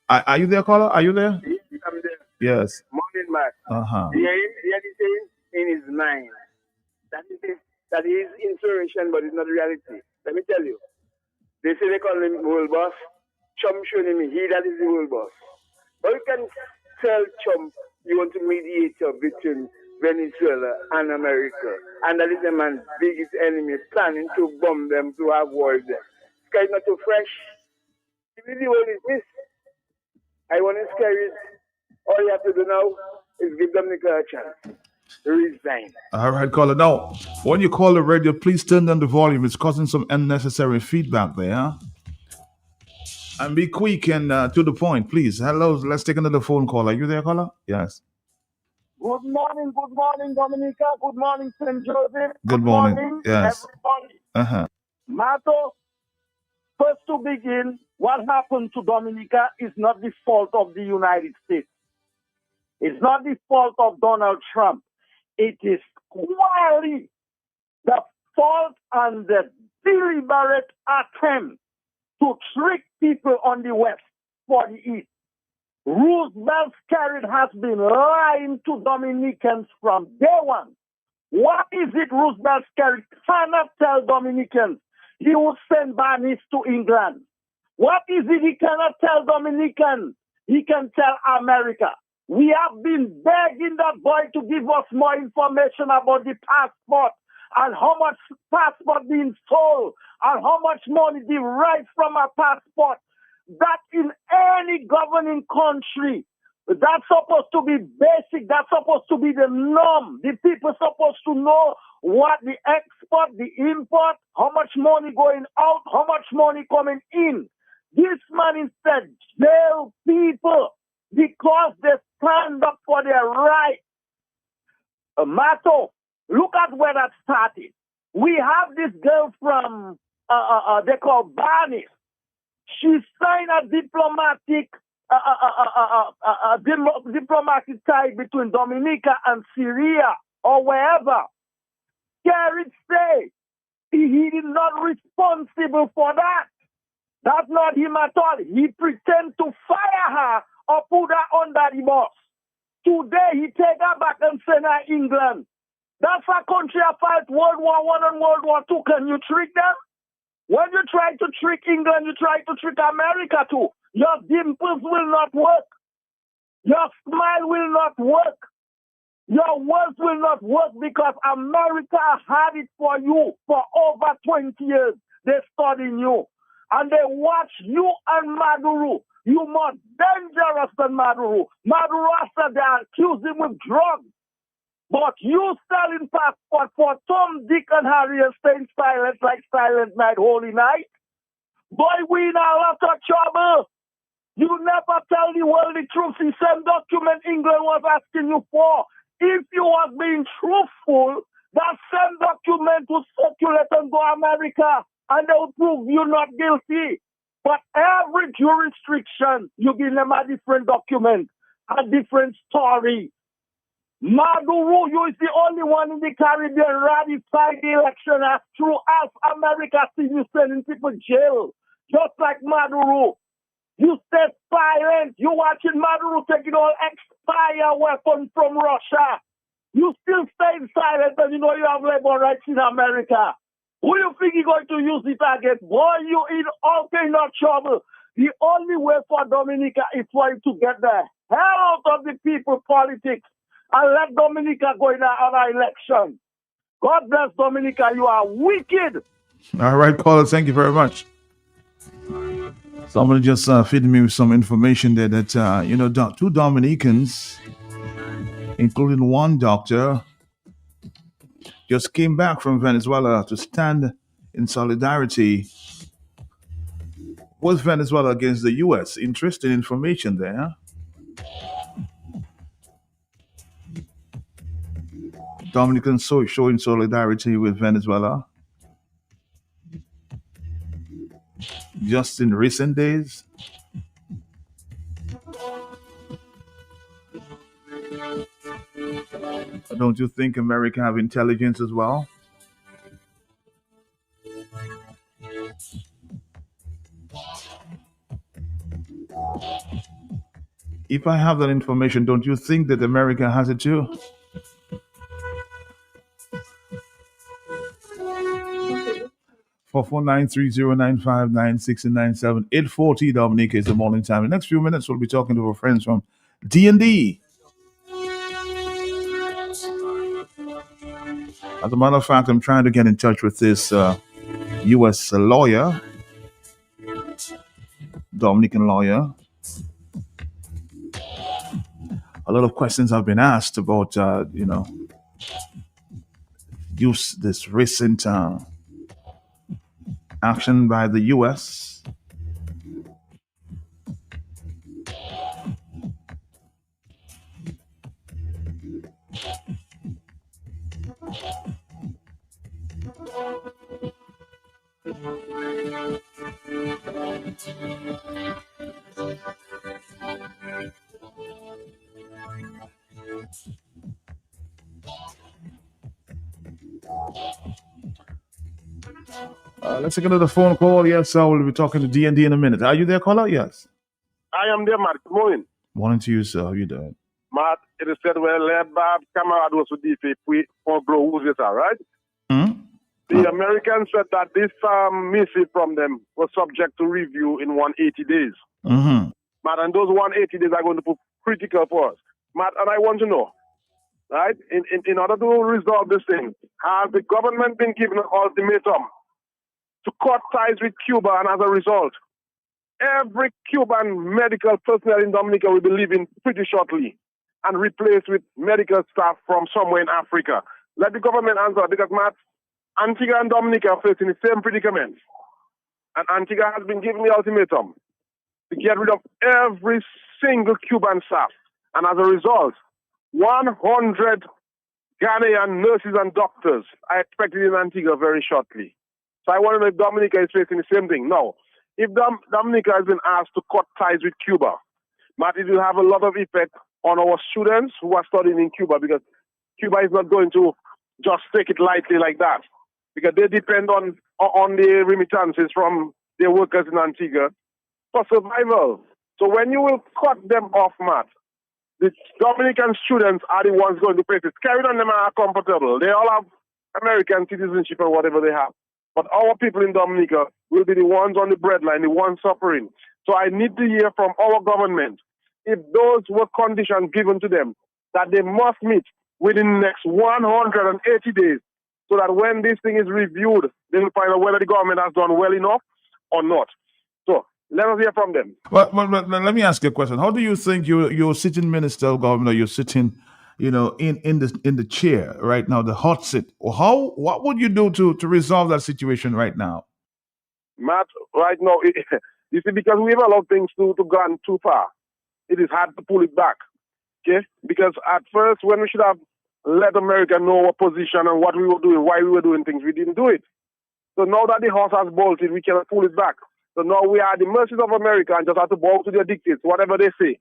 Are you there, caller? Are you there? Yes, I'm there. Yes. Morning, Matt. Uh-huh. He had it in his mind that that is inspiration, but it's not reality. Let me tell you. They say they call him world boss. Trump showing him he that is the world boss. But you can tell Trump you want to mediate between Venezuela and America. And that is the man's biggest enemy, planning to bomb them, to have war with them. Sky not too fresh. If the world is this, I want to scare it. All you have to do now is give Dominica a chance. Resign. All right, caller. Now, when you call the radio, please turn down the volume. It's causing some unnecessary feedback there. Huh? And be quick and to the point, please. Hello, let's take another phone call. Are you there, caller? Yes. Good morning, Dominica. Good morning, St. Joseph. Good morning. Yes. Everybody. Uh-huh. Mato, first to begin, what happened to Dominica is not the fault of the United States. It's not the fault of Donald Trump. It is squarely the fault and the deliberate attempt to trick people on the West for the East. Roosevelt Skerrit has been lying to Dominicans from day one. What is it Roosevelt Skerrit cannot tell Dominicans? He would send Barnes to England. What is it he cannot tell Dominicans? He can tell America. We have been begging that boy to give us more information about the passport and how much passport being sold and how much money derived from a passport. That in any governing country, that's supposed to be basic. That's supposed to be the norm. The people supposed to know what the export, the import, how much money going out, how much money coming in. This man instead jail people because they stand up for their right. Mato, look at where that started. We have this girl from, they call Barnes. She signed a diplomatic tie between Dominica and Syria or wherever. Skerrit say he is not responsible for that. That's not him at all. He pretends to fire her or put her under the bus. Today he take her back and send her England. That's a country that fight World War I and World War II. Can you trick them? When you try to trick England, you try to trick America too. Your dimples will not work. Your smile will not work. Your words will not work because America had it for you for over 20 years. They studying you. And they watch you and Maduro. You more dangerous than Maduro. Maduro said they accuse him with drugs. But you selling passport for Tom, Dick, and Harry and staying silent like Silent Night, Holy Night. Boy, we in a lot of trouble. You never tell the world the truth. The same document England was asking you for. If you was being truthful, that same document would circulate and go to America, and they will prove you not guilty. But every jurisdiction, you give them a different document, a different story. Maduro, you is the only one in the Caribbean ratified the election as true as America see you sending people jail. Just like Maduro. You stay silent. You watching Maduro taking all expired weapons from Russia. You still staying silent and you know you have labor rights in America. Who you think you're going to use it against? Boy, you in all kind of trouble. The only way for Dominica is for you to get the hell out of the people politics and let Dominica go in an election. God bless Dominica. You are wicked. All right, caller. Thank you very much. Someone just feeding me with some information there that, two Dominicans, including one doctor, just came back from Venezuela to stand in solidarity with Venezuela against the U.S. Interesting information there. Huh? Dominicans showing solidarity with Venezuela just in recent days. Don't you think America have intelligence as well? If I have that information, don't you think that America has it too? 449-3095-96 and 840 Dominica is the morning time. In the next few minutes, we'll be talking to our friends from D&D. As a matter of fact, I'm trying to get in touch with this U.S. lawyer, Dominican lawyer. A lot of questions have been asked about, this recent action by the U.S. Let's take another phone call. Yes, sir. We'll be talking to D&D in a minute. Are you there, caller? Yes. I am there, Matt. Good morning. Morning to you, sir. How you doing? Matt, it is said, well, Bob, Camarade was with DP, for grow who's it, all right? Hmm? The Americans said that this missile from them was subject to review in 180 days. Mm-hmm. Matt, and those 180 days are going to be critical for us. Matt, and I want to know, right, in order to resolve this thing, has the government been given an ultimatum to cut ties with Cuba, and as a result, every Cuban medical personnel in Dominica will be leaving pretty shortly and replaced with medical staff from somewhere in Africa? Let the government answer, because, Matt, Antigua and Dominica are facing the same predicament. And Antigua has been given the ultimatum to get rid of every single Cuban staff. And as a result, 100 Ghanaian nurses and doctors are expected in Antigua very shortly. So I want to know if Dominica is facing the same thing. Now, if Dominica has been asked to cut ties with Cuba, Matt, it will have a lot of effect on our students who are studying in Cuba, because Cuba is not going to just take it lightly like that, because they depend on the remittances from their workers in Antigua for survival. So when you will cut them off, Matt, the Dominican students are the ones going to face it. Carry on, them are comfortable. They all have American citizenship or whatever they have. But our people in Dominica will be the ones on the breadline, the ones suffering. So I need to hear from our government, if those were conditions given to them, that they must meet within the next 180 days, so that when this thing is reviewed, they will find out whether the government has done well enough or not. So let us hear from them. Well, let me ask you a question. How do you think you're sitting minister of government, you're sitting, in the chair right now, the hot seat? What would you do to resolve that situation right now? Matt, right now, you see, because we've allowed things to go too far, it is hard to pull it back. Okay? Because at first, when we should have let America know our position and what we were doing, why we were doing things, we didn't do it. So now that the horse has bolted, we cannot pull it back. So now we are at the mercies of America and just have to bow to their dictates, whatever they say.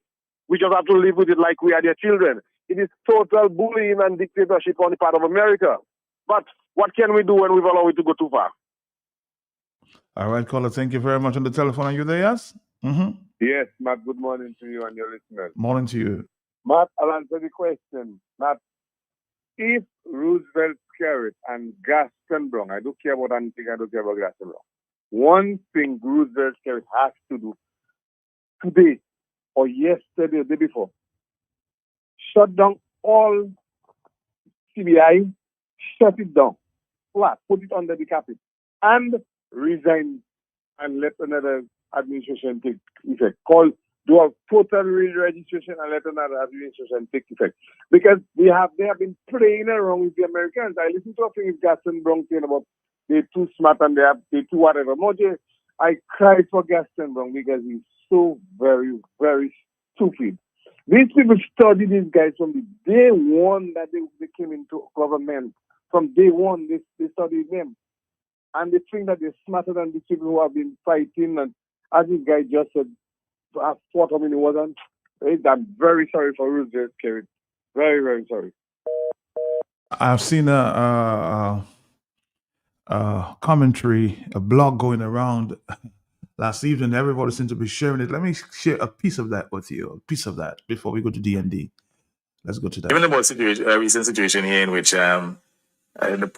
We just have to live with it like we are their children. It is total bullying and dictatorship on the part of America. But what can we do when we've allowed it to go too far? All right, caller, thank you very much on the telephone. Are you there, yes? Mm-hmm. Yes, Matt, good morning to you and your listeners. Morning to you. Matt, I'll answer the question. Matt, if Roosevelt Skerritt and Gaston Brown, I don't care about Antigua, I don't care about Gaston Brown, one thing Roosevelt Skerritt has to do today or yesterday or the day before, shut down all CBI, shut it down, flat, put it under the carpet, and resign and let another administration take effect. Do a total re-registration and let another administration take effect. Because they have been playing around with the Americans. I listened to a thing with Gaston Brown saying about they're too smart and they're too whatever. Moje, I cried for Gaston Brown because he's so very, very stupid. These people study these guys from the day one that they came into government. From day one, they studied them. And they think that they're smarter than these people who have been fighting. And as this guy just said, I fought him and he wasn't. I'm very sorry for Roosevelt Skerritt. Very, very sorry. I've seen a commentary, a blog going around last evening. Everybody seems to be sharing it. Let me share a piece of that with you. A piece of that before we go to DND. Let's go to that. Given the most recent situation here in which the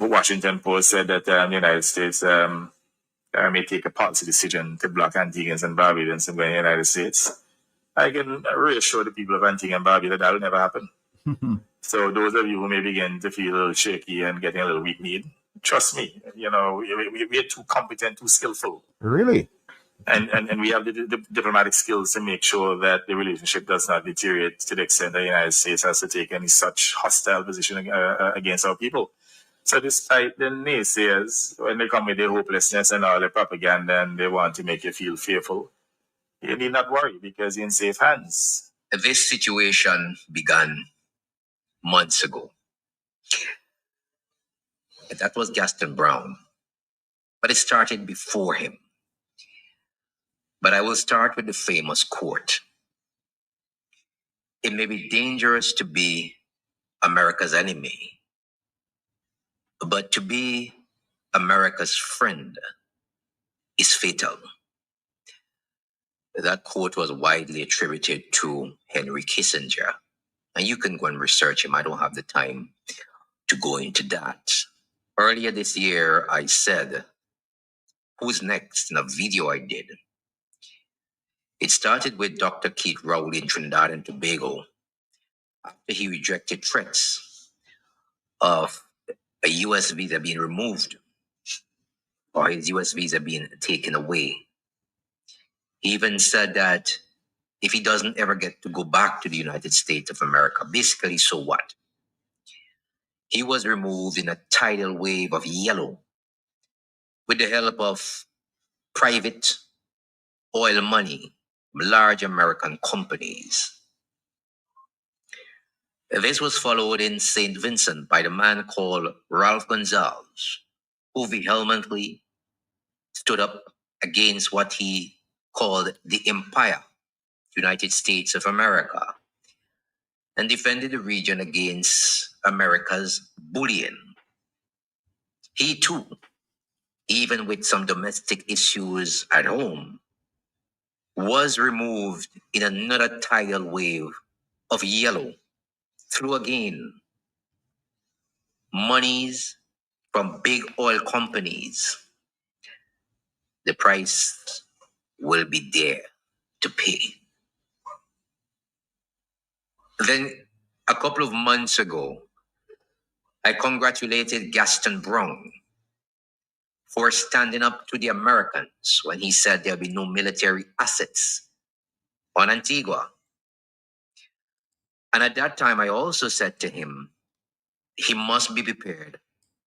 Washington Post said that the United States may take a policy decision to block Antiguans and Barbadians from going to the United States, I can reassure the people of Antigua and Barbuda that will never happen. So those of you who may begin to feel a little shaky and getting a little weak-kneed, trust me, we are too competent, too skillful. Really? And we have the diplomatic skills to make sure that the relationship does not deteriorate to the extent that the United States has to take any such hostile position against our people. So despite the naysayers, when they come with their hopelessness and all the propaganda and they want to make you feel fearful, you need not worry because you're in safe hands. This situation began months ago. That was Gaston Brown. But it started before him. But I will start with the famous quote. It may be dangerous to be America's enemy, but to be America's friend is fatal. That quote was widely attributed to Henry Kissinger. And you can go and research him. I don't have the time to go into that. Earlier this year, I said, who's next? In a video I did. It started with Dr. Keith Rowley in Trinidad and Tobago after he rejected threats of a U.S. visa being removed or his U.S. visa being taken away. He even said that if he doesn't ever get to go back to the United States of America, basically, so what? He was removed in a tidal wave of yellow with the help of private oil money, large American companies. This was followed in St. Vincent by the man called Ralph Gonzalez, who vehemently stood up against what he called the Empire, United States of America, and defended the region against America's bullying. He too, even with some domestic issues at home, was removed in another tidal wave of yellow through again monies from big oil companies. The price will be there to pay. Then a couple of months ago, I congratulated Gaston Brown for standing up to the Americans when he said there'll be no military assets on Antigua. And at that time, I also said to him, he must be prepared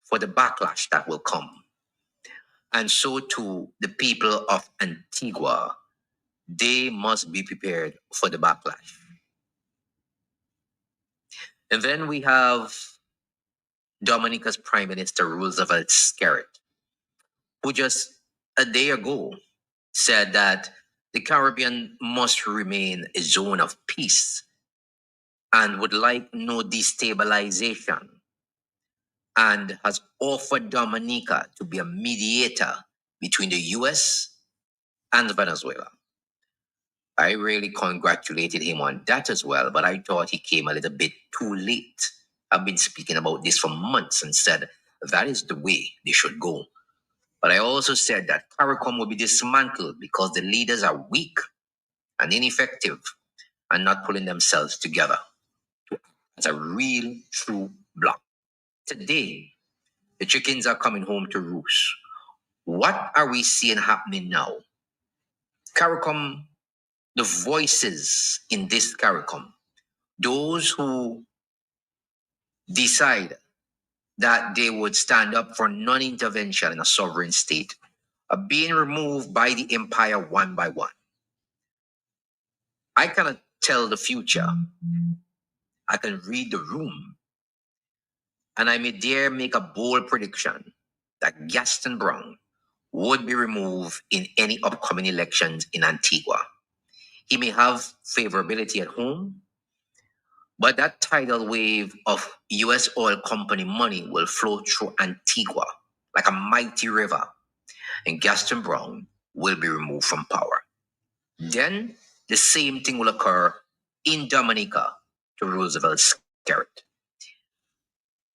for the backlash that will come. And so too, the people of Antigua, they must be prepared for the backlash. And then we have Dominica's Prime Minister Roosevelt Skerrit, who just a day ago said that the Caribbean must remain a zone of peace and would like no destabilization, and has offered Dominica to be a mediator between the U.S. and Venezuela. I really congratulated him on that as well, but I thought he came a little bit too late. I've been speaking about this for months and said that is the way they should go. But I also said that CARICOM will be dismantled because the leaders are weak and ineffective and not pulling themselves together as a real, true bloc. Today, the chickens are coming home to roost. What are we seeing happening now? CARICOM, the voices in this CARICOM, those who decide that they would stand up for non-intervention in a sovereign state, are being removed by the empire one by one. I cannot tell the future. I can read the room. And I may dare make a bold prediction that Gaston Brown would be removed in any upcoming elections in Antigua. He may have favorability at home, but that tidal wave of U.S. oil company money will flow through Antigua like a mighty river. And Gaston Brown will be removed from power. Then the same thing will occur in Dominica to Roosevelt's Skerrit.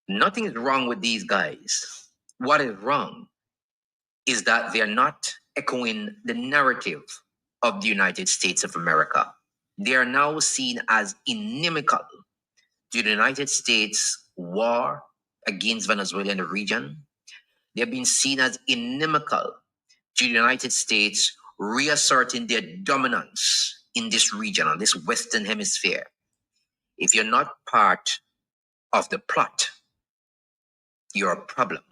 Nothing is wrong with these guys. What is wrong is that they are not echoing the narrative of the United States of America. They are now seen as inimical to the United States war against Venezuela in the region. They have been seen as inimical to the United States reasserting their dominance in this region, on this Western Hemisphere. If you're not part of the plot, you're a problem.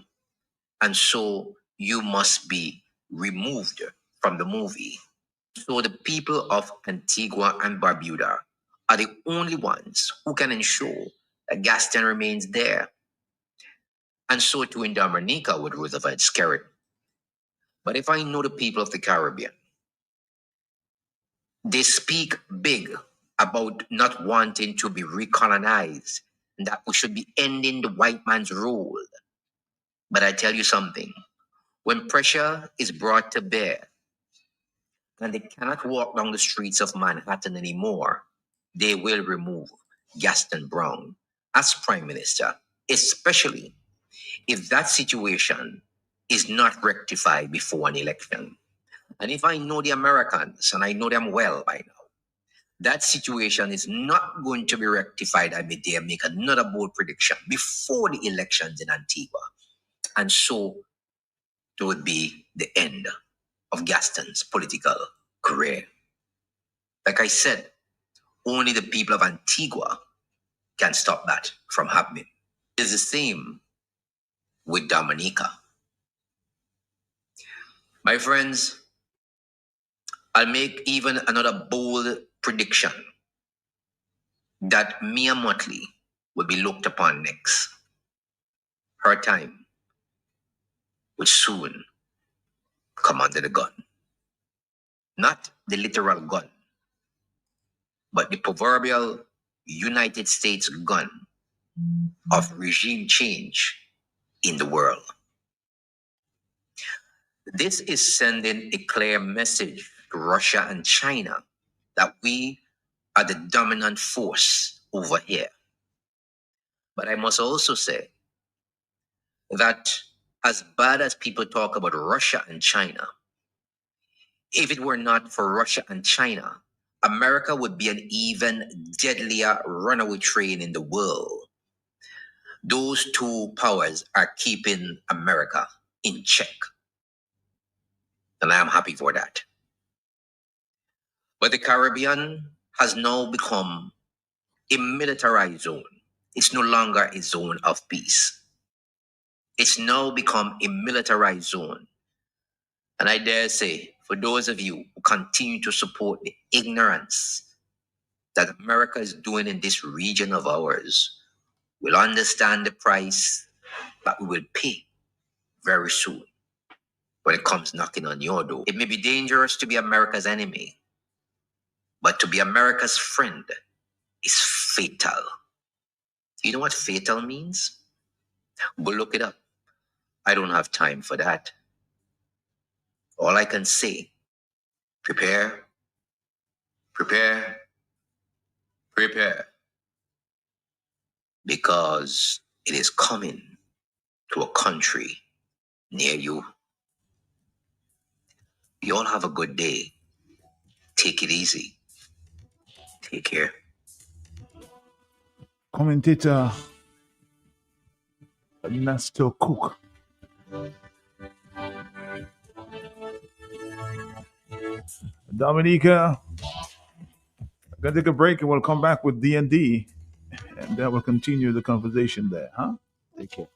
And so you must be removed from the movie. So the people of Antigua and Barbuda are the only ones who can ensure that Gaston remains there. And so too in Dominica with Roosevelt Skerrit. But if I know the people of the Caribbean, they speak big about not wanting to be recolonized, and that we should be ending the white man's rule. But I tell you something, when pressure is brought to bear, and they cannot walk down the streets of Manhattan anymore, they will remove Gaston Brown as Prime Minister, especially if that situation is not rectified before an election. And if I know the Americans, and I know them well by now, that situation is not going to be rectified. I may dare make another bold prediction before the elections in Antigua. And so it would be the end of Gaston's political career. Like I said, only the people of Antigua can stop that from happening. It's the same with Dominica. My friends, I'll make even another bold prediction that Mia Mottley will be looked upon next. Her time will soon come under the gun. Not the literal gun, but the proverbial United States gun of regime change in the world. This is sending a clear message to Russia and China that we are the dominant force over here. But I must also say that as bad as people talk about Russia and China, if it were not for Russia and China, America would be an even deadlier runaway train in the world. Those two powers are keeping America in check. And I am happy for that. But the Caribbean has now become a militarized zone. It's no longer a zone of peace. It's now become a militarized zone. And I dare say, for those of you who continue to support the ignorance that America is doing in this region of ours, will understand the price that we will pay very soon when it comes knocking on your door. It may be dangerous to be America's enemy, but to be America's friend is fatal. You know what fatal means? Go look it up. I don't have time for that. All I can say, prepare, prepare, prepare. Because it is coming to a country near you. You all have a good day. Take it easy. Take care. Commentator Nestor Cook. Dominica, I'm gonna take a break and we'll come back with D&D, and then we'll continue the conversation there, huh? Take care.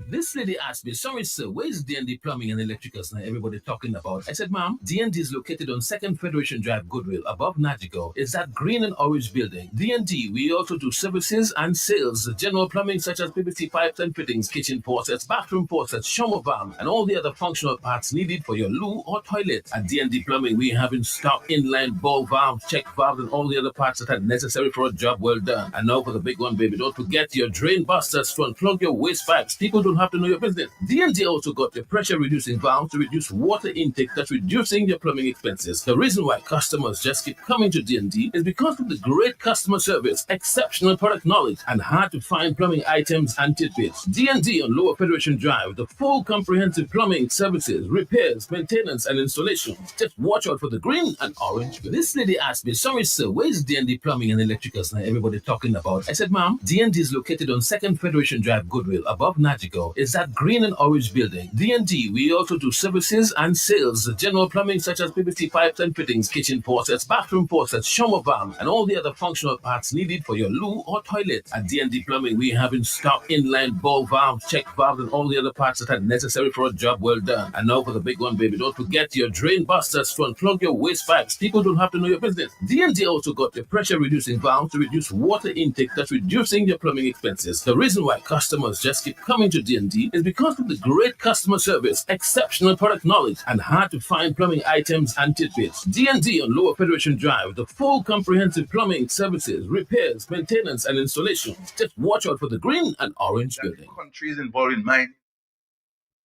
This lady asked me, sorry sir, where's D&D Plumbing and Electricals now everybody talking about? I said, ma'am, D&D is located on 2nd Federation Drive, Goodwill, above Nagico. It's that green and orange building. D&D, we also do services and sales, general plumbing such as PVC pipes and fittings, kitchen faucets, bathroom faucets, shower valve, and all the other functional parts needed for your loo or toilet. At D&D Plumbing, we have in stock inline ball valves, check valves, and all the other parts that are necessary for a job well done. And now for the big one, baby, don't forget your drain busters to unplug your waste pipes, People don't have to know your business. D&D also got the pressure reducing valve to reduce water intake, thus reducing your plumbing expenses. The reason why customers just keep coming to D&D is because of the great customer service, exceptional product knowledge, and hard to find plumbing items and tidbits. D&D on Lower Federation Drive, the full comprehensive plumbing services, repairs, maintenance, and installation. Just watch out for the green and orange. This lady asked me, sorry sir, where's D&D Plumbing and Electricals now everybody talking about? I said, ma'am, D&D is located on 2nd Federation Drive, Goodwill, above Nagico. It's that green and orange building. D&D, we also do services and sales, general plumbing such as PVC pipes and fittings, kitchen faucets, bathroom faucets, shower valve, and all the other functional parts needed for your loo or toilet. At D&D Plumbing, we have in stock inline ball valves, check valves, and all the other parts that are necessary for a job well done. And now for the big one, baby, don't forget your drain busters to unplug your waste pipes. People don't have to know your business. D&D also got the pressure reducing valve to reduce water intake, thus reducing your plumbing expenses. The reason why customers just keep coming to D&D is because of the great customer service, exceptional product knowledge, and hard to find plumbing items and tidbits. D&D on Lower Federation Drive, the full comprehensive plumbing services, repairs, maintenance, and installation. Just watch out for the green and orange building. Countries involved in mine.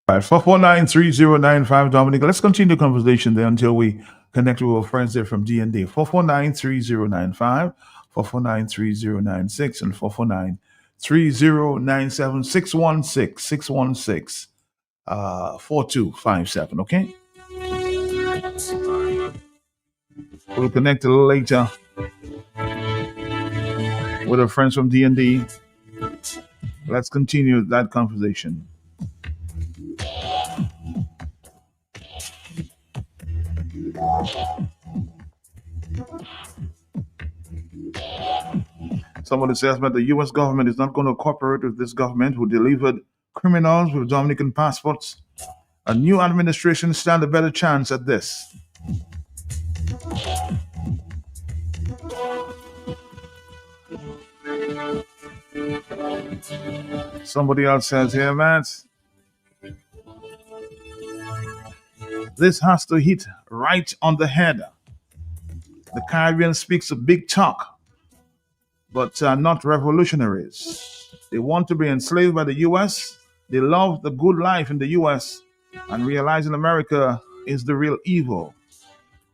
All right, 449-3095, Dominic. Let's continue the conversation there until we connect with our friends there from D&D. 449-3095, 449-3096, and 449-3097, 616-4257, okay? We'll connect a little later with our friends from D&D. Let's continue that conversation. Somebody says that the U.S. government is not going to cooperate with this government who delivered criminals with Dominican passports. A new administration stand a better chance at this. Somebody else says here, man, this has to hit right on the head. The Caribbean speaks a big talk, but not revolutionaries. They want to be enslaved by the U.S. They love the good life in the U.S. and realizing America is the real evil.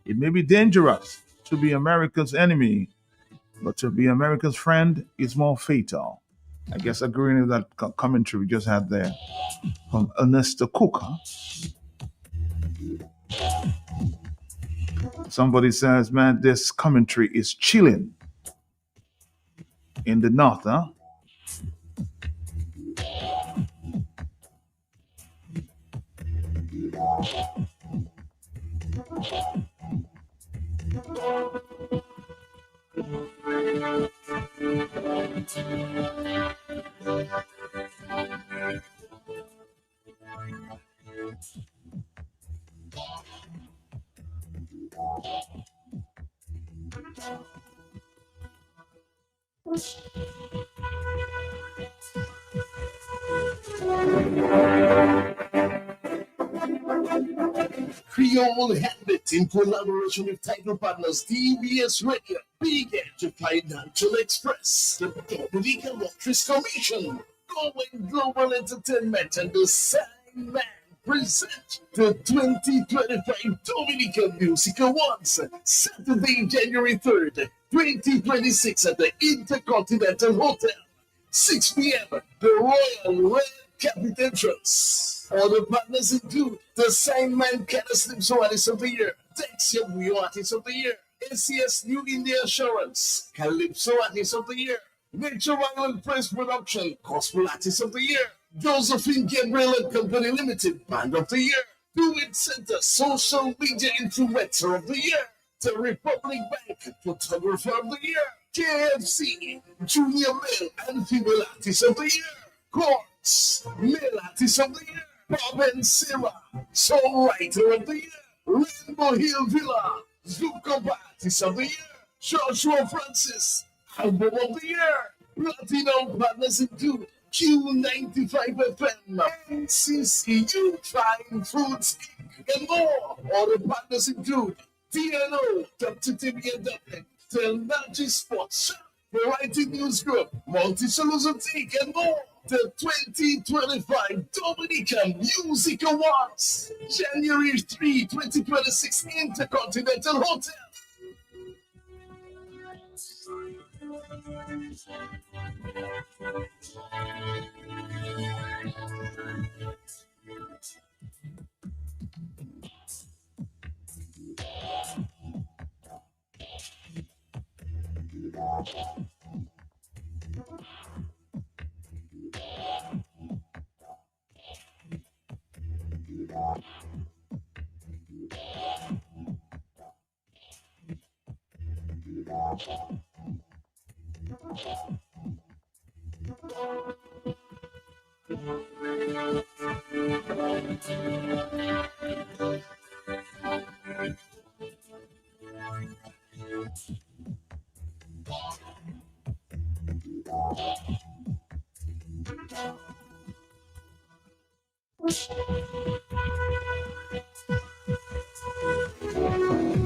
It may be dangerous to be America's enemy, but to be America's friend is more fatal. I guess agreeing with that commentary we just had there from Ernesto Cook. Somebody says, man, this commentary is chilling in the north, huh? Creole Habit in collaboration with title partners TBS Radio, Big Edge Financial Express, the Dominican Lotteries Commission, Going Global Entertainment, and the Sandman present the 2025 Dominican Music Awards, Saturday, January 3rd, 2026 at the Intercontinental Hotel, 6 p.m. The Royal Red Carpet entrance. Other partners include the Sandman Calypso Artist of the Year, Dexia New Artist of the Year, ACS New India Assurance, Calypso Artist of the Year, Nature Island Press Production, Gospel Artist of the Year, Josephine Gabriel and Company Limited, Band of the Year, Do It Center, Social Media Influencer of the Year, the Republic Bank, Photographer of the Year, KFC, Junior Male and Female Artist of the Year, Courts, Male Artist of the Year, Bob and Sarah, Songwriter of the Year, Rainbow Hill Villa, Zuccoba Artist of the Year, Joshua Francis, Album of the Year. Platinum partners include Q95 FM, NCCU, Fine Foods Inc., and more. Other partners include TNO, Dr. Timmy and Dublin, Telnaji Sports Shop, Variety News Group, Multi Solution Inc., and more. The 2025 Dominican Music Awards, January 3, 2026, Intercontinental Hotel.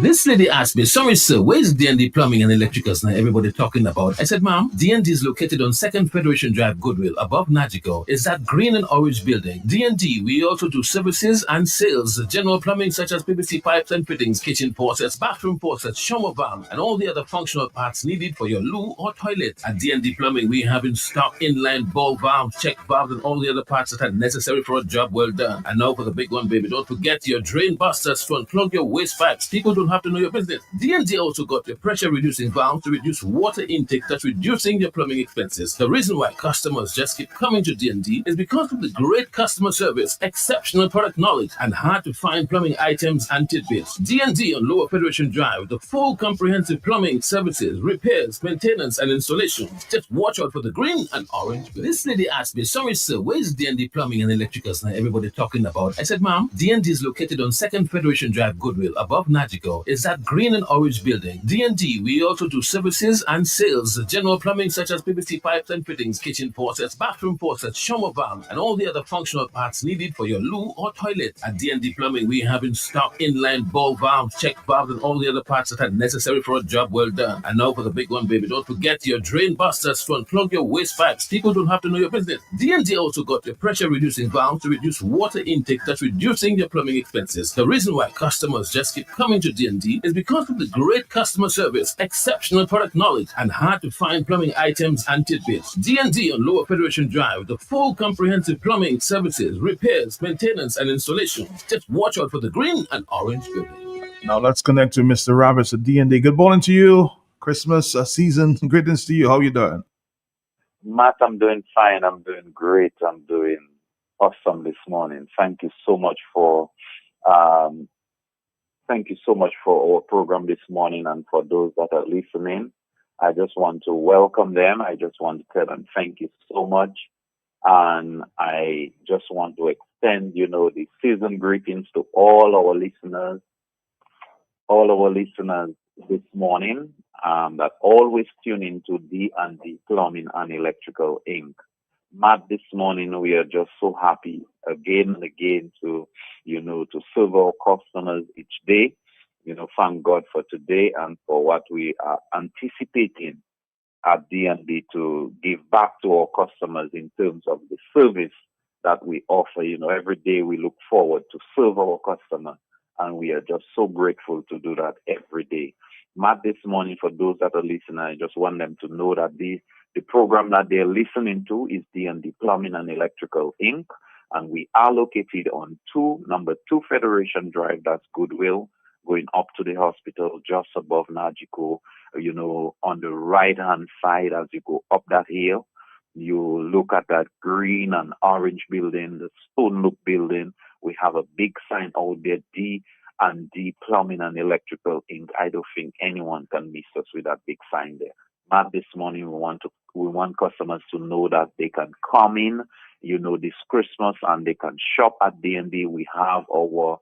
This lady asked me, sorry sir, where's D&D Plumbing and Electricals now everybody talking about? I said, ma'am, D&D is located on 2nd Federation Drive, Goodwill, above Nagico. It's that green and orange building. D&D, we also do services and sales, general plumbing such as PVC pipes and fittings, kitchen faucets, bathroom faucets, shower valves, and all the other functional parts needed for your loo or toilet. At D&D Plumbing, we have in stock inline ball valves, check valves, and all the other parts that are necessary for a job well done. And now for the big one, baby, don't forget your drain busters to unplug your waste pipes. People don't have to know your business. D&D also got your pressure reducing valve to reduce water intake, thus reducing your plumbing expenses. The reason why customers just keep coming to D&D is because of the great customer service, exceptional product knowledge, and hard to find plumbing items and tidbits. D&D on Lower Federation Drive, the full comprehensive plumbing services, repairs, maintenance, and installation. Just watch out for the green and orange. This lady asked me, sorry sir, where's D&D Plumbing and Electricals now everybody talking about? I said, ma'am, D&D is located on 2nd Federation Drive, Goodwill, above Nagico. It's that green and orange building. D&D, we also do services and sales, general plumbing such as PVC pipes and fittings, kitchen faucets, bathroom faucets, shower valves, and all the other functional parts needed for your loo or toilet. At D&D Plumbing, we have in stock inline ball valves, check valves, and all the other parts that are necessary for a job well done. And now for the big one, baby, don't forget your drain busters to unplug your waste pipes. People don't have to know your business. D&D also got your pressure reducing valve to reduce water intake, thus reducing your plumbing expenses. The reason why customers just keep coming to D&D is because of the great customer service, exceptional product knowledge, and hard to find plumbing items and tidbits. D&D on Lower Federation Drive, the full comprehensive plumbing services, repairs, maintenance, and installation. Just watch out for the green and orange building. Now let's connect to Mr. Roberts at D&D. Good morning to you. Christmas season. Greetings to you. How you doing? Matt, I'm doing fine. I'm doing great. I'm doing awesome this morning. Thank you so much for our program this morning, and for those that are listening. I just want to welcome them. I just want to tell them thank you so much. And I just want to extend, the season greetings to all our listeners this morning that always tune into D&D Plumbing and Electrical Inc. Matt, this morning we are just so happy again and again to serve our customers each day. Thank God for today and for what we are anticipating at D&D to give back to our customers in terms of the service that we offer. Every day we look forward to serve our customer, and we are just so grateful to do that every day. Matt, this morning, for those that are listening, I just want them to know that the program that they're listening to is D&D Plumbing and Electrical Inc., and we are located on number 2 Federation Drive, that's Goodwill, going up to the hospital just above Nagico, on the right-hand side as you go up that hill. You look at that green and orange building, the stone look building. We have a big sign out there, D&D Plumbing and Electrical Inc. I don't think anyone can miss us with that big sign there. Matt, this morning we want customers to know that they can come in, this Christmas, and they can shop at D&D. We have our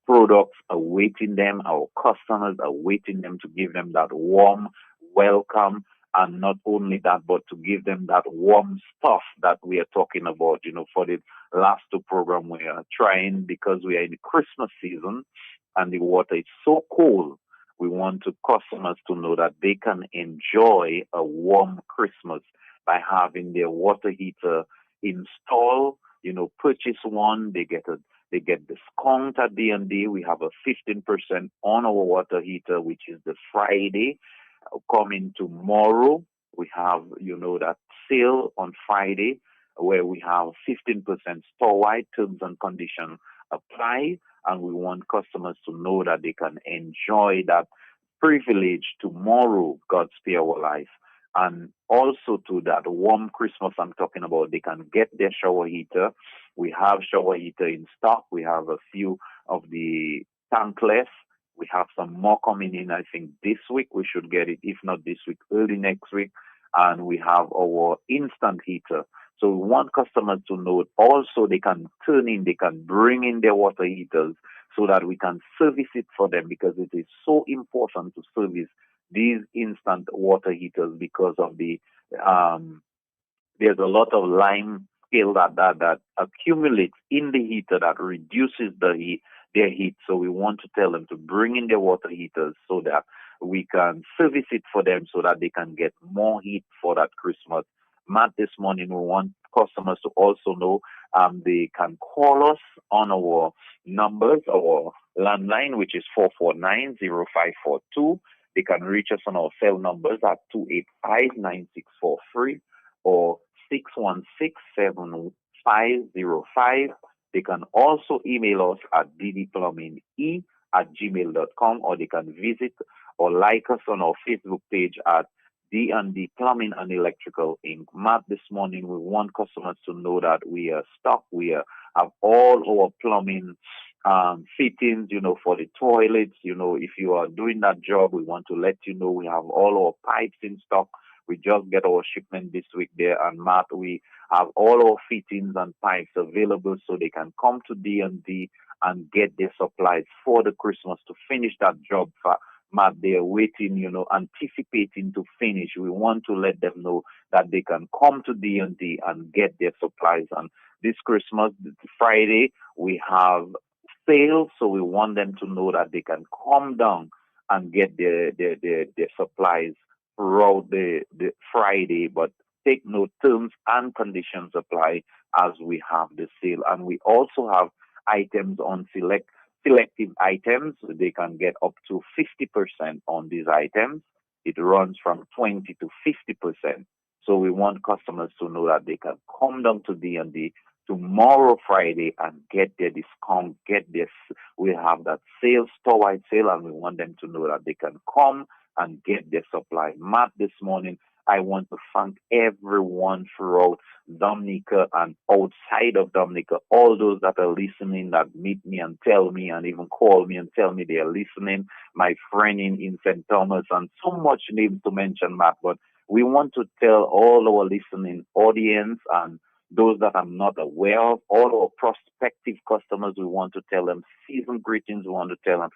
products awaiting them. Our customers are waiting them to give them that warm welcome. And not only that, but to give them that warm stuff that we are talking about. For the last 2 programs, we are trying, because we are in the Christmas season and the water is so cold, we want customers to know that they can enjoy a warm Christmas by having their water heater install, purchase one, they get discount at D&D. We have a 15% on our water heater, which is the Friday coming tomorrow. We have, that sale on Friday where we have 15% store-wide. Terms and conditions apply, and we want customers to know that they can enjoy that privilege tomorrow, God spare our life. And also to that warm Christmas I'm talking about, they can get their shower heater. We have shower heater in stock. We have a few of the tankless. We have some more coming in. I think this week we should get it. If not this week, early next week. And we have our instant heater. So we want customers to know also they can they can bring in their water heaters so that we can service it for them, because it is so important to service these instant water heaters because of the there's a lot of lime scale that accumulates in the heater that reduces their heat. So we want to tell them to bring in their water heaters so that we can service it for them so that they can get more heat for that Christmas. Matt, this morning we want customers to also know they can call us on our numbers, our landline, which is 449-0542. They can reach us on our cell numbers at 285-9643 or 616-7505. They can also email us at ddplumbinge@gmail.com, or they can visit or like us on our Facebook page at D&D Plumbing and Electrical Inc. Matt, this morning we want customers to know that we are stocked. We have all our plumbing fittings, for the toilets. If you are doing that job, we want to let you know we have all our pipes in stock. We just get our shipment this week there, and Matt, we have all our fittings and pipes available so they can come to D&D and get their supplies for the Christmas to finish that job. Matt, they are waiting, anticipating to finish. We want to let them know that they can come to D&D and get their supplies. And this Christmas, Friday, we have sales, so we want them to know that they can come down and get their supplies throughout the Friday. But take note, terms and conditions apply as we have the sale. And we also have items on selective items. They can get up to 50% on these items. It runs from 20 to 50%. So we want customers to know that they can come down to D&D tomorrow, Friday, and get their discount, we have that sale, store-wide sale, and we want them to know that they can come and get their supply. Matt, this morning, I want to thank everyone throughout Dominica and outside of Dominica, all those that are listening, that meet me and tell me and even call me and tell me they are listening, my friend in St. Thomas, and so much names to mention, Matt, but we want to tell all our listening audience and those that I'm not aware of, all our prospective customers, we want to tell them season greetings. We want to tell them,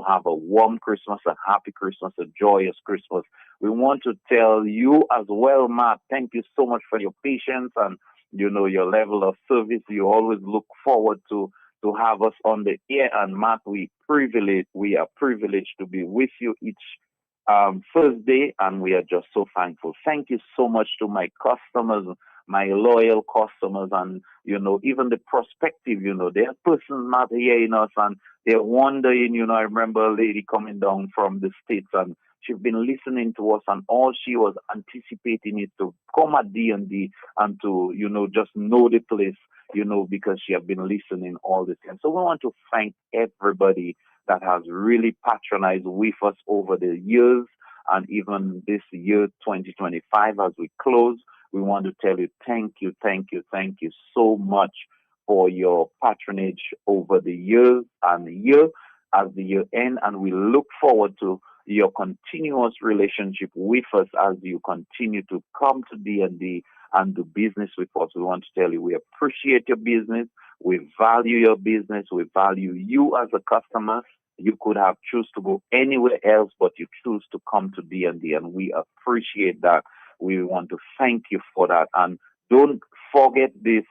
have a warm Christmas, a happy Christmas, a joyous Christmas. We want to tell you as well, Matt, thank you so much for your patience and, your level of service. You always look forward to have us on the air. And Matt, we are privileged to be with you each Thursday, and we are just so thankful. Thank you so much to my customers, my loyal customers, and even the prospective, there are persons not hearing us and they're wondering, I remember a lady coming down from the States and she's been listening to us, and all she was anticipating is to come at D&D and to, just know the place, because she had been listening all the time. So we want to thank everybody that has really patronized with us over the years, and even this year, 2025, as we close. We want to tell you thank you so much for your patronage over the years and the year as the year ends, and we look forward to your continuous relationship with us as you continue to come to D&D and do business with us. We want to tell you we appreciate your business, we value your business, we value you as a customer. You could have choose to go anywhere else, but you choose to come to D&D, and we appreciate that. We want to thank you for that. And don't forget this.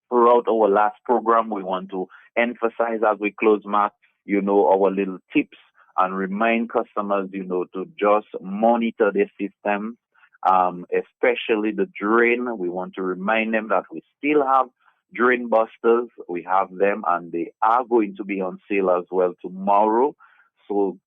Throughout our last program, we want to emphasize as we close, Matt, our little tips, and remind customers, to just monitor their systems especially the drain. We want to remind them that we still have drain busters. We have them, and they are going to be on sale as well tomorrow. So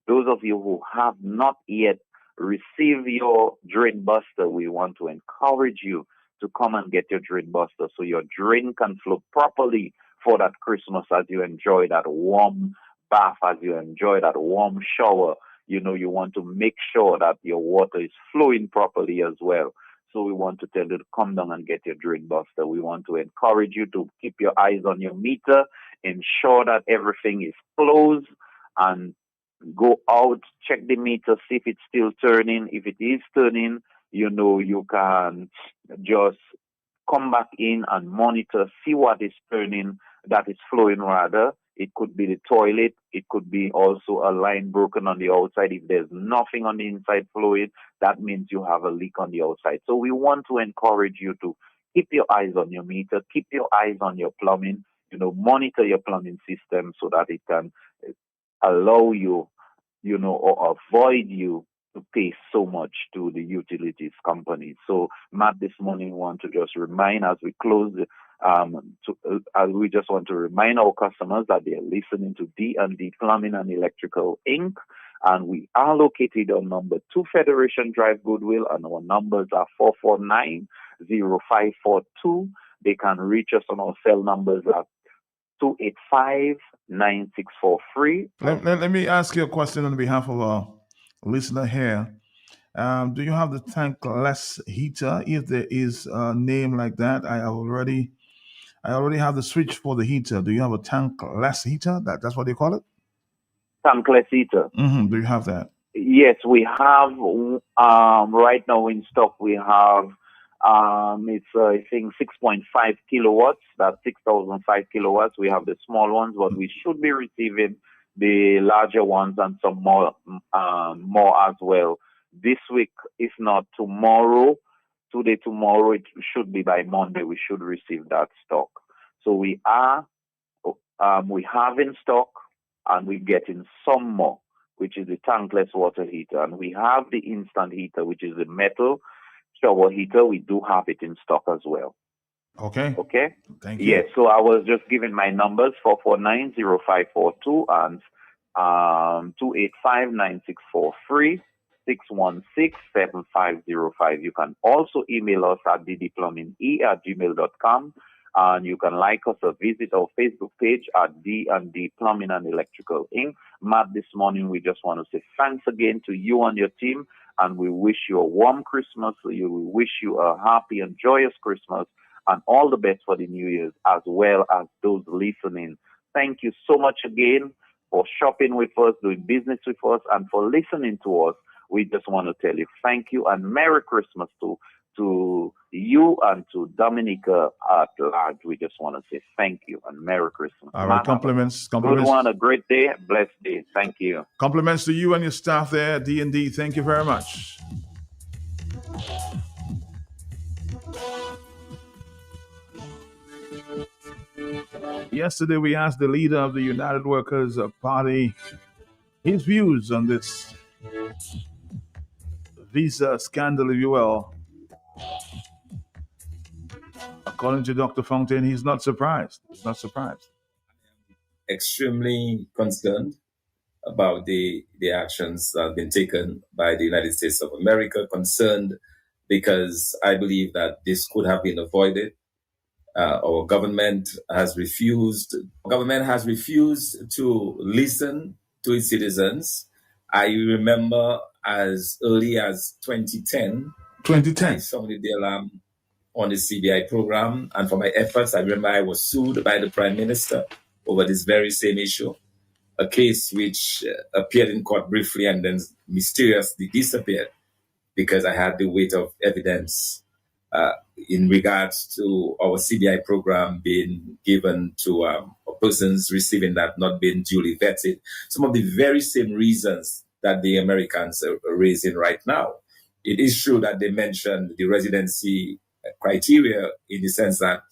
those of you who have not yet received your drain buster, we want to encourage you to come and get your drain buster so your drain can flow properly for that Christmas as you enjoy that warm bath, as you enjoy that warm shower. You know, you want to make sure that your water is flowing properly as well. So we want to tell you to come down and get your drain buster. We want to encourage you to keep your eyes on your meter, ensure that everything is closed, and go out, check the meter, see if it's still turning. If it is turning, you know, you can just come back in and monitor, see what is turning, that is flowing rather. It could be the toilet. It could be also a line broken on the outside. If there's nothing on the inside flowing, that means you have a leak on the outside. So we want to encourage you to keep your eyes on your meter, keep your eyes on your plumbing, you know, monitor your plumbing system so that it can allow you, you know, or avoid you to pay so much to the utilities company. So, Matt, this morning we want to just remind as we close, we just want to remind our customers that they are listening to D&D Plumbing and Electrical Inc. And we are located on number 2 Federation Drive, Goodwill, and our numbers are 449-0542. They can reach us on our cell numbers at 285-9643. Let me ask you a question on behalf of a listener here. Do you have the tankless heater? If there is a name like that, I already have the switch for the heater. Do you have a tankless heater? That's what they call it? Tankless heater. Do you have that? Yes, we have. Right now in stock, we have. It's I think 6.5 kilowatts. That's 6,005 kilowatts. We have the small ones, but we should be receiving the larger ones and some more as well this week, if not tomorrow. Tomorrow, it should be by Monday. We should receive that stock. So we have in stock, and we're getting some more, which is the tankless water heater, and we have the instant heater, which is the metal shower heater. We do have it in stock as well. Okay. Thank you. Yes. So I was just giving my numbers 449-0542 and 285-9643. 616-7505. You can also email us at ddplumbinge@gmail.com, and you can like us or visit our Facebook page at D&D Plumbing and Electrical Inc. Matt, this morning we just want to say thanks again to you and your team, and we wish you a warm Christmas. We wish you a happy and joyous Christmas, and all the best for the New Year's, as well as those listening. Thank you so much again for shopping with us, doing business with us, and for listening to us. We just want to tell you thank you and Merry Christmas to you and to Dominica at large. We just want to say thank you and Merry Christmas. All right, compliments. Good one, a great day, blessed day. Thank you. Compliments to you and your staff there at D&D. Thank you very much. Yesterday, we asked the leader of the United Workers Party his views on this visa scandal, if you will. According to Dr. Fontaine, he's not surprised. Extremely concerned about the actions that have been taken by the United States of America. Concerned because I believe that this could have been avoided. Our government has refused to listen to its citizens. I remember as early as 2010, I sounded the alarm on the CBI program, and for my efforts, I remember I was sued by the Prime Minister over this very same issue, a case which appeared in court briefly and then mysteriously disappeared because I had the weight of evidence in regards to our CBI program being given to persons receiving that not being duly vetted. Some of the very same reasons that the Americans are raising right now. It is true that they mentioned the residency criteria in the sense that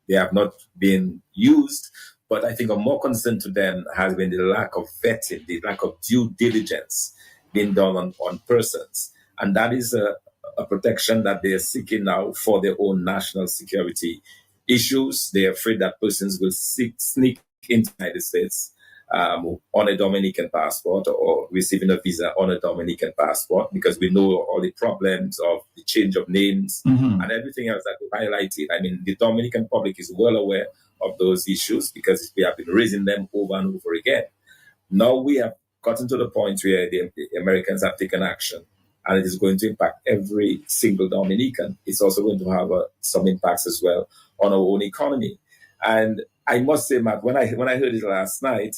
they have not been used, but I think a more concern to them has been the lack of vetting, the lack of due diligence being done on persons. And that is a a protection that they are seeking now for their own national security issues. They are afraid that persons will sneak into the United States on a Dominican passport or receiving a visa on a Dominican passport, because we know all the problems of the change of names and everything else that we highlighted. I mean, the Dominican public is well aware of those issues because we have been raising them over and over again. Now we have gotten to the point where the Americans have taken action, and it is going to impact every single Dominican. It's also going to have some impacts as well on our own economy. And I must say, Matt, when I heard it last night,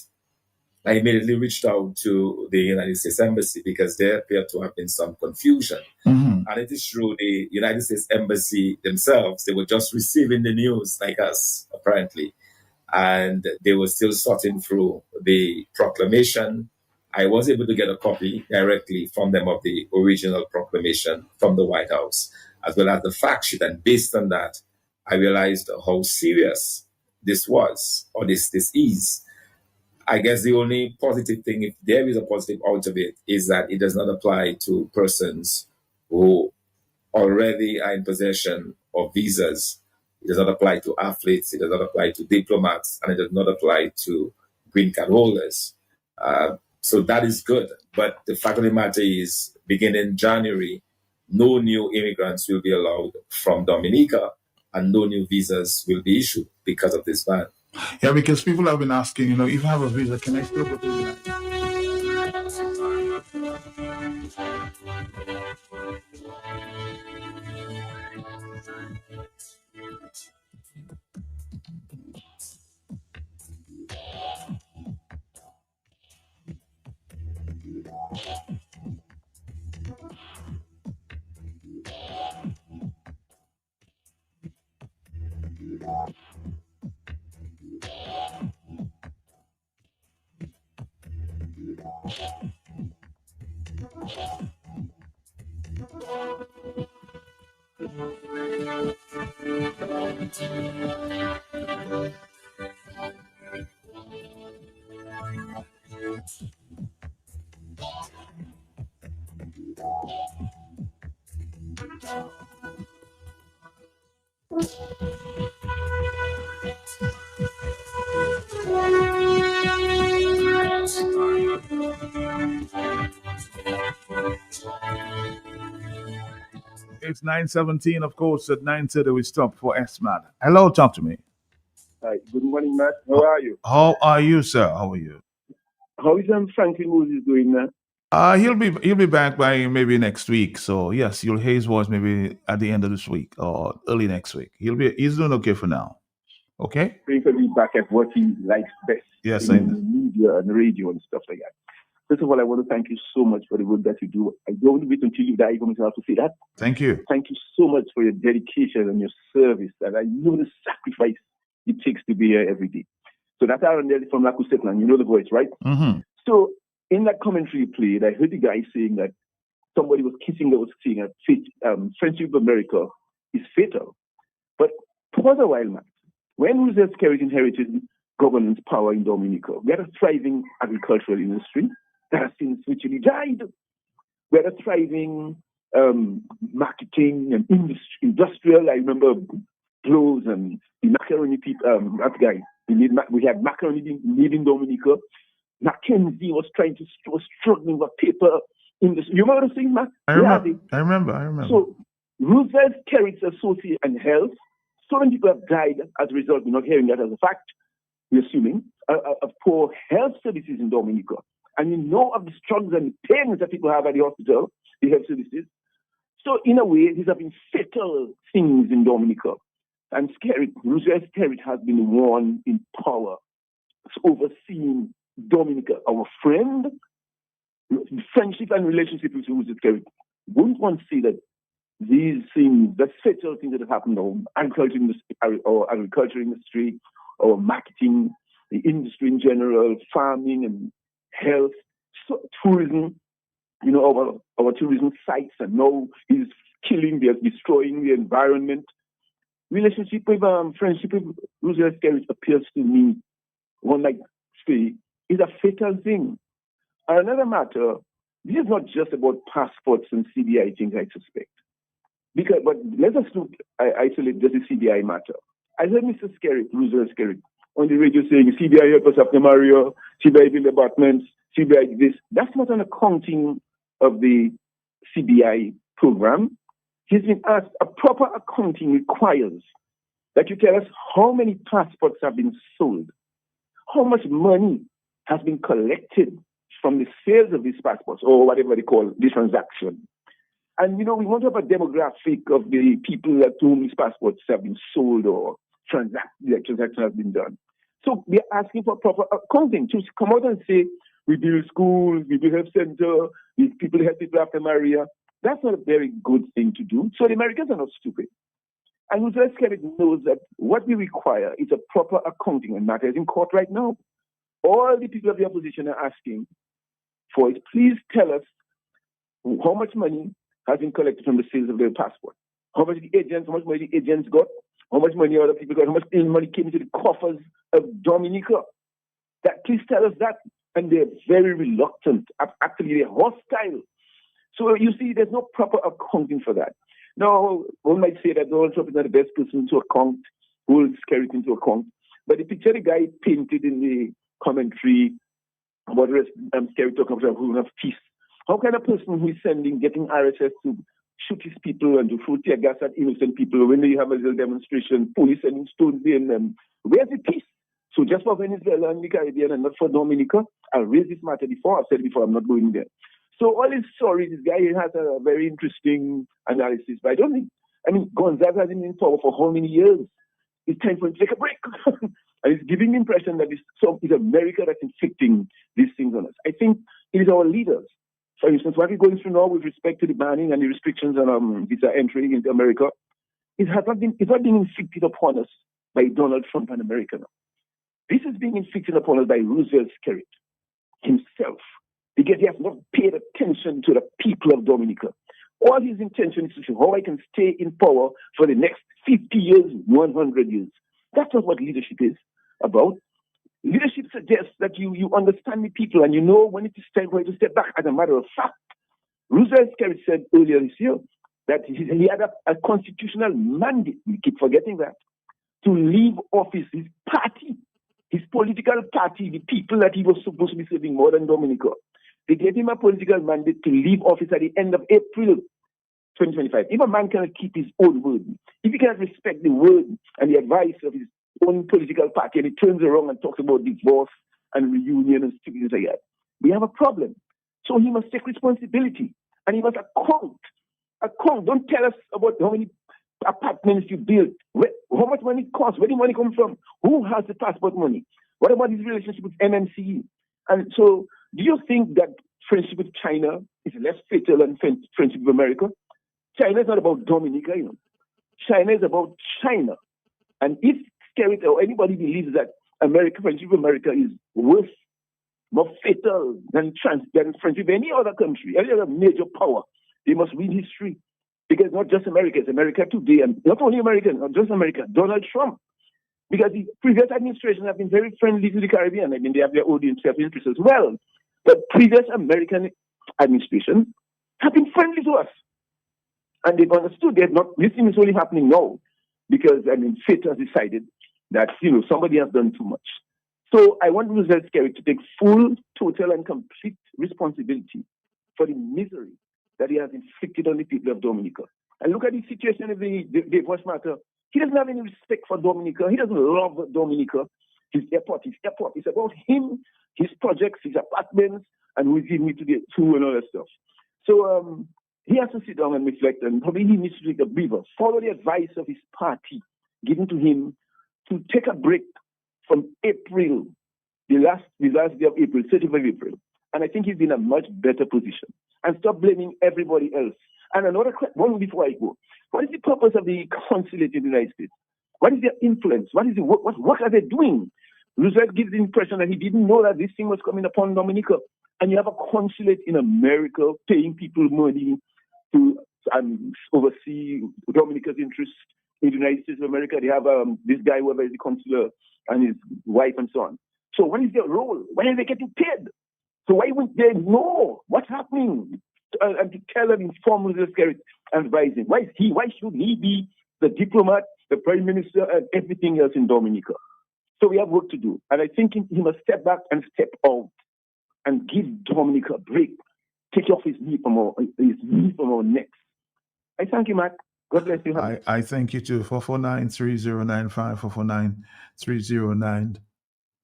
I immediately reached out to the United States Embassy because there appeared to have been some confusion. And it is true, the United States Embassy themselves, they were just receiving the news like us, apparently. And they were still sorting through the proclamation. I was able to get a copy directly from them of the original proclamation from the White House, as well as the fact sheet. And based on that, I realized how serious this was, or this is. I guess the only positive thing, if there is a positive out of it, is that it does not apply to persons who already are in possession of visas. It does not apply to athletes. It does not apply to diplomats, and it does not apply to green card holders. So that is good. But the fact of the matter is, beginning January, no new immigrants will be allowed from Dominica, and no new visas will be issued because of this ban. Yeah, because people have been asking, if you have a visa, can I still go to the United States? It's 9:17, of course. At 9:30, we stop for SMAT. Hello, talk to me. Hi, good morning, Matt. How are you? How are you, sir? How are you? How is Franklin Moses doing now? He'll be back by maybe next week. So yes, you'll hear his voice maybe at the end of this week or early next week. He's doing okay for now. Okay. Praying for me back at what he likes best. Yes, in the media and radio and stuff like that. First of all, I want to thank you so much for the work that you do. I don't wait until you die for me to have to say that. Thank you. Thank you so much for your dedication and your service. And I know the sacrifice it takes to be here every day. So that's Aaron Daly from Lakusetland. You know the voice, right? Mm-hmm. So in that commentary you played, I heard the guy saying that somebody was kissing that was saying that friendship with America is fatal. But pause a while, man. When Roosevelt Skerrit inherited governance power in Dominica, we had a thriving agricultural industry that has since virtually died. We had a thriving marketing and industrial. I remember clothes and the macaroni people, that guy. We had macaroni made in Dominica. Mackenzie was struggling with paper industry. You remember the thing, Mac? I remember. So Roosevelt Skerrit's associate and health. So many people have died as a result. We're not hearing that as a fact. We're assuming of poor health services in Dominica. And you know of the struggles and the pains that people have at the hospital, the health services. So in a way, these have been fatal things in Dominica. And Roosevelt Skerrit has been the one in power, overseeing Dominica. Our friend, friendship and relationship with Roosevelt Skerrit. Wouldn't want to see that these things, the fatal things that have happened in our agriculture industry, our marketing, the industry in general, farming and health, tourism, our tourism sites, and now is destroying the environment. Relationship with friendship with Roosevelt Skerrit appears to me, one might say, is a fatal thing. Another matter, this is not just about passports and CBI things, I suspect. But let us look, isolate just the CBI matter. I heard Mr. Skerritt, Roosevelt Skerritt, on the radio saying, CBI help us after Mario, CBI build apartments, CBI this. That's not an accounting of the CBI program. He's been asked, a proper accounting requires that you tell us how many passports have been sold, how much money has been collected from the sales of these passports, or whatever they call the transaction. And, we want to have a demographic of the people at whom these passports have been sold or the transaction has been done. So we're asking for proper accounting to come out and say, we build schools, we build health center, these people help people after Maria. That's not a very good thing to do. So the Americans are not stupid. And Roosevelt Skerritt knows that what we require is a proper accounting, and matter is in court right now. All the people of the opposition are asking for is, please tell us how much money has been collected from the sales of their passport. How much money the agents got, how much money other people got, how much money came into the coffers of Dominica. Please tell us that. And they're very reluctant. Actually, they're hostile. So you see, there's no proper accounting for that. Now, one might say that Donald Trump is not the best person to account, hold Skerritt into account. But the picture the guy painted in the commentary about Skerritt talking about rule of peace. How can a person who is getting RSS to shoot his people and to throw tear gas at innocent people when you have a little demonstration, police sending stones in them? Where's the peace? So just for Venezuela and the Caribbean and not for Dominica, I'll raise this matter before. I've said it before, I'm not going there. So all his story, this guy has a very interesting analysis, but Gonzaga has been in power for how many years? It's time for him to take a break. And it's giving the impression that it's America that's inflicting these things on us. I think it is our leaders. For instance, what we're going through now with respect to the banning and the restrictions on visa entry into America, it's not being inflicted upon us by Donald Trump and America now. This is being inflicted upon us by Roosevelt Skerritt himself, because he has not paid attention to the people of Dominica. All his intention is to see how I can stay in power for the next 50 years, 100 years. That's not what leadership is about. Leadership suggests that you understand the people and you know when it is time for you to step back. As a matter of fact, Roosevelt Skerritt said earlier this year that he had a constitutional mandate, we keep forgetting that, to leave office. His party, his political party, the people that he was supposed to be serving more than Dominica, they gave him a political mandate to leave office at the end of April 2025. If a man cannot keep his own word, if he cannot respect the word and the advice of his own political party, and he turns around and talks about divorce and reunion and stupid things like that, we have a problem. So he must take responsibility and he must account. Don't tell us about how many apartments you built, how much money it costs, where the money comes from, who has the passport money, what about his relationship with MMCE? And so, do you think that friendship with China is less fatal than friendship with America? China is not about Dominica, China is about China. And if Skerritt or anybody believes that friendship with America is worse, more fatal than friendship with any other country, any other major power, they must read history. Because not just America, it's America today, and not only America, not just America, Donald Trump. Because the previous administration have been very friendly to the Caribbean. They have their own self-interest as well. But previous American administrations have been friendly to us. And they've understood this thing is only happening now because, fate has decided that, somebody has done too much. So I want Roosevelt Skerritt to take full, total, and complete responsibility for the misery that he has inflicted on the people of Dominica. And look at the situation of the divorce matter. He doesn't have any respect for Dominica. He doesn't love Dominica. His airport. It's about him, his projects, his apartments, and who he's giving me to get to and all that stuff. So he has to sit down and reflect, and probably he needs to take a breather, follow the advice of his party given to him to take a break from April, the last day of April, 30th of April. And I think he's in a much better position. And stop blaming everybody else. And another one before I go. What is the purpose of the consulate in the United States? What is their influence? What are they doing? Roosevelt gives the impression that he didn't know that this thing was coming upon Dominica. And you have a consulate in America paying people money to oversee Dominica's interests in the United States of America. They have this guy, whoever is the consular, and his wife and so on. So what is their role? When are they getting paid? So why wouldn't they know what's happening? and to tell and inform Roosevelt Skerrit and advise him. Why should he be the diplomat, the prime minister, and everything else in Dominica? So we have work to do. And I think he must step back and step out and give Dominica a break. Take off his knee from our necks. I thank you, Matt. God bless you. I thank you too. 449-3095,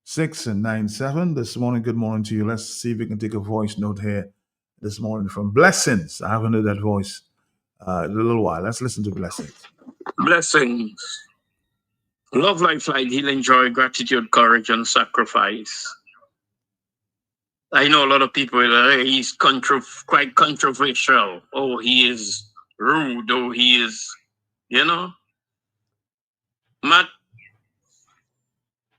449-3096-97. This morning, good morning to you. Let's see if we can take a voice note here this morning from Blessings. I haven't heard that voice in a little while. Let's listen to Blessings. Blessings. Love, lifeline, healing, joy, gratitude, courage, and sacrifice. I know a lot of people, he's quite controversial. Oh, he is rude. Oh, he is, Matt,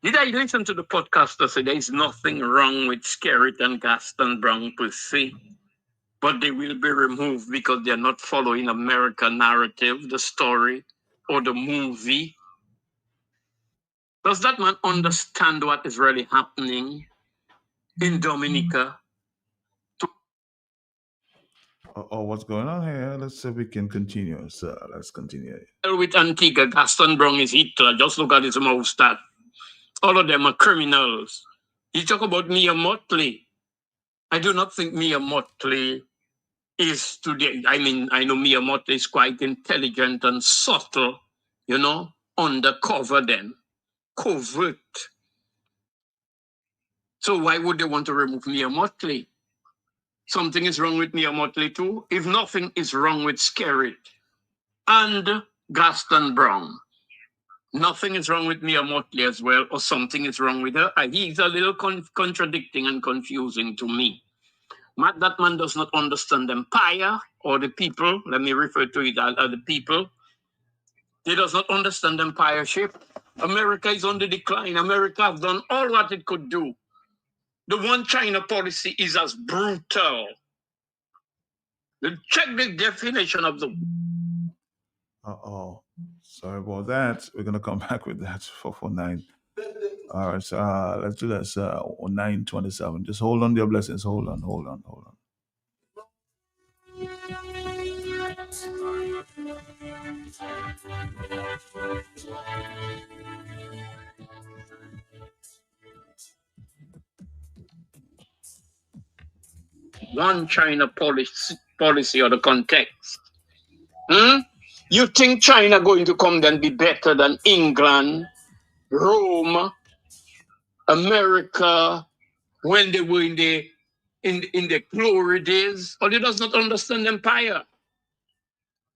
did I listen to the podcast that said there is nothing wrong with Skerrit and Gaston Brown per se, but they will be removed because they're not following American narrative, the story, or the movie? Does that man understand what is really happening in Dominica? What's going on here? Let's see if we can continue. So let's continue. With Antigua, Gaston Brown is Hitler. Just look at his moustache. All of them are criminals. You talk about Mia Motley. I do not think Mia Motley is today. I mean, I know Mia Motley is quite intelligent and subtle, undercover then. Covert. So why would they want to remove Mia Motley? Something is wrong with Mia Motley too. If nothing is wrong with Skerrit and Gaston Brown, nothing is wrong with Mia Motley as well, or something is wrong with her. He's a little contradicting and confusing to me. Matt, that man does not understand empire or the people. Let me refer to it as the people. He does not understand empireship. America is on the decline. America has done all what it could do. The one China policy is as brutal. Check the definition of the... Sorry about that. We're going to come back with that. 449. All right, so let's do that. 927. Just hold on to your blessings. Hold on. One China policy or the context. You think China going to come then be better than England, Rome, America, when they were in the glory days? Or they does not understand empire.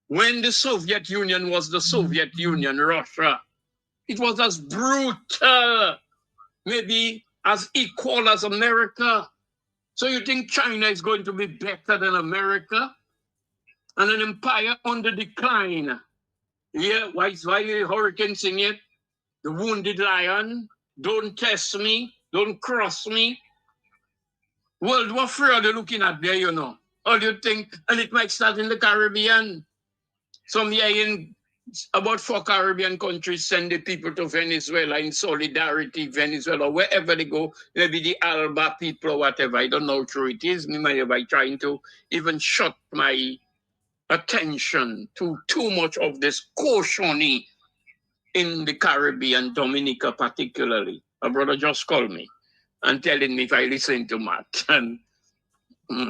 When the Soviet Union was the Soviet Union, Russia, it was as brutal, maybe as equal as America. So you think China is going to be better than America? And an empire on the decline. Yeah, why the hurricane sing it? The wounded lion, don't test me, don't cross me. World War III are they looking at there, All you think, and it might start in the Caribbean. Some hearing about 4 Caribbean countries send the people to Venezuela in solidarity, Venezuela, wherever they go, maybe the Alba people or whatever. I don't know how true it is. Me might be trying to even shut my attention to too much of this cautioning in the Caribbean, Dominica particularly. A brother just called me and telling me if I listen to Matt, and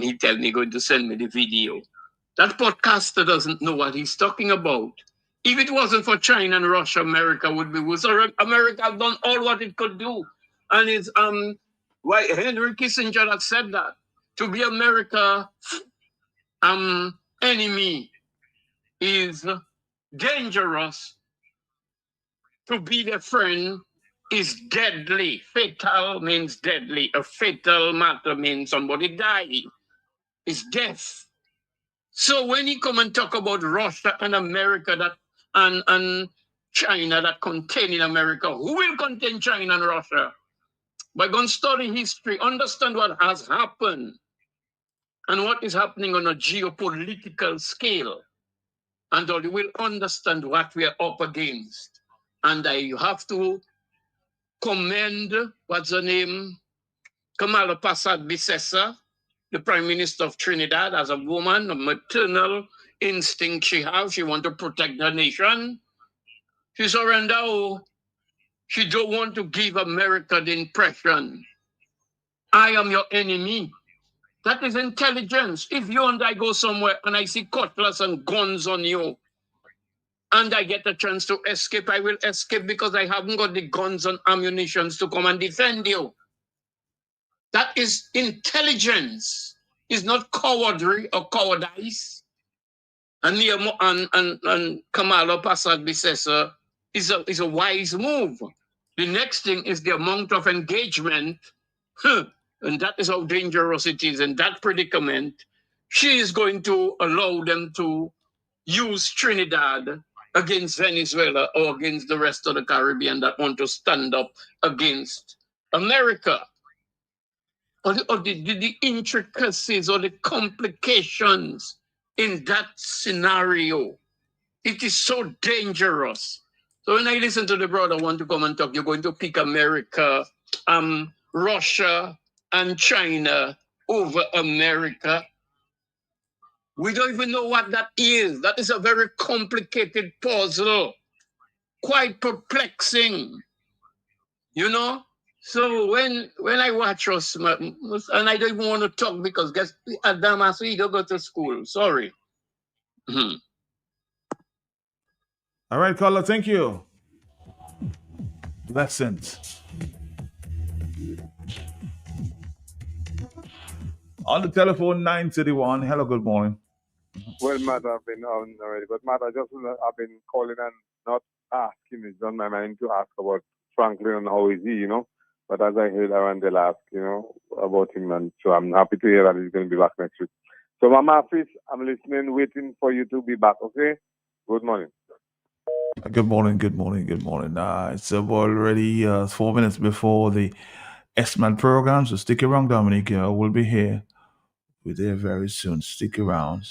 he tell me going to send me the video. That podcaster doesn't know what he's talking about. If it wasn't for China and Russia, America would be worse. America has done all what it could do. And it's why Henry Kissinger had said that. To be America enemy is dangerous. To be their friend is deadly. Fatal means deadly. A fatal matter means somebody dying. It's death. So when he come and talk about Russia and America that and China that contain in America, who will contain China and Russia? By going to study history, understand what has happened and what is happening on a geopolitical scale. And you will understand what we are up against. And I have to commend, what's her name? Kamala Passad Bissessa the Prime Minister of Trinidad, as a woman, a maternal instinct she has. She want to protect her nation. She surrender. Oh, she don't want to give America the impression, I am your enemy. That is intelligence. If you and I go somewhere and I see cutlass and guns on you, and I get a chance to escape, I will escape because I haven't got the guns and ammunitions to come and defend you. That is intelligence. It's not cowardry or cowardice. And Kamala Passad Bissessar is a wise move. The next thing is the amount of engagement, and that is how dangerous it is. In that predicament, she is going to allow them to use Trinidad against Venezuela or against the rest of the Caribbean that want to stand up against America. Or the intricacies or the complications in that scenario. It is so dangerous. So when I listen to the brother want to come and talk, you're going to pick America, Russia, and China over America. We don't even know what that is. That is a very complicated puzzle, quite perplexing, you know? So when I watch us, and I don't even want to talk because guess Adam has to go to school. Sorry. All right, caller, thank you. Blessings. On the telephone, 931. Hello, good morning. Well, Matt, I've been on already, but Matt, I've been calling and not asking. It's on my mind to ask about Franklin and how is he, you know. But as I heard Arundel ask, you know, about him, and so I'm happy to hear that he's going to be back next week. So, Mama Fis, I'm listening, waiting for you to be back, okay? Good morning. Good morning. It's already 4 minutes before the S-Man program, so stick around, Dominic. We'll be here. We're there very soon. Stick around.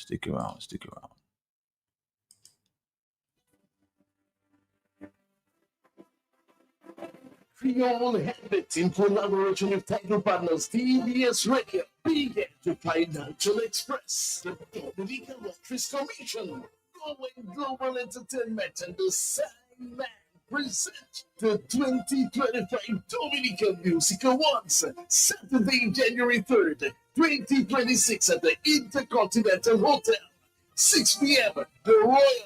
Creole Habit in collaboration with Title Partners TBS Radio began to Financial Express, the Dominican Lotteries Commission, Going Global Entertainment, and the Sandman present the 2025 Dominican Music Awards, Saturday, January 3rd, 2026 at the Intercontinental Hotel, 6 p.m. The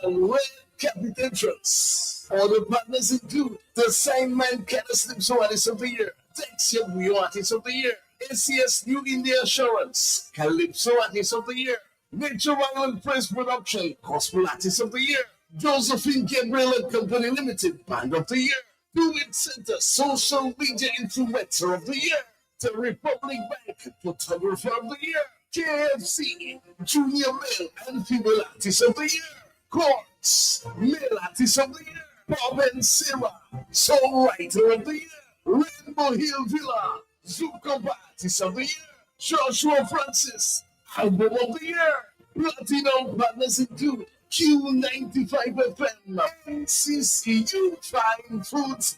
Royal Red Carpet entrance. Other partners include the Sandman Calypso Artist of the Year, Texas Rio Artist of the Year, ACS New India Assurance, Calypso Artist of the Year, Nature Island Press Production, Gospel Artist of the Year, Josephine Gabriel and Company Limited Band of the Year, Do It Center Social Media Influencer of the Year, the Republic Bank Photographer of the Year, KFC Junior Male and Female Artist of the Year, Courts Male Artist of the Year, Bob and Sarah Songwriter of the Year, Rainbow Hill Villa Zuccoba Artist of the Year, Joshua Francis Album of the Year. Platinum partners include Q95 FM, NCCU, Fine Foods,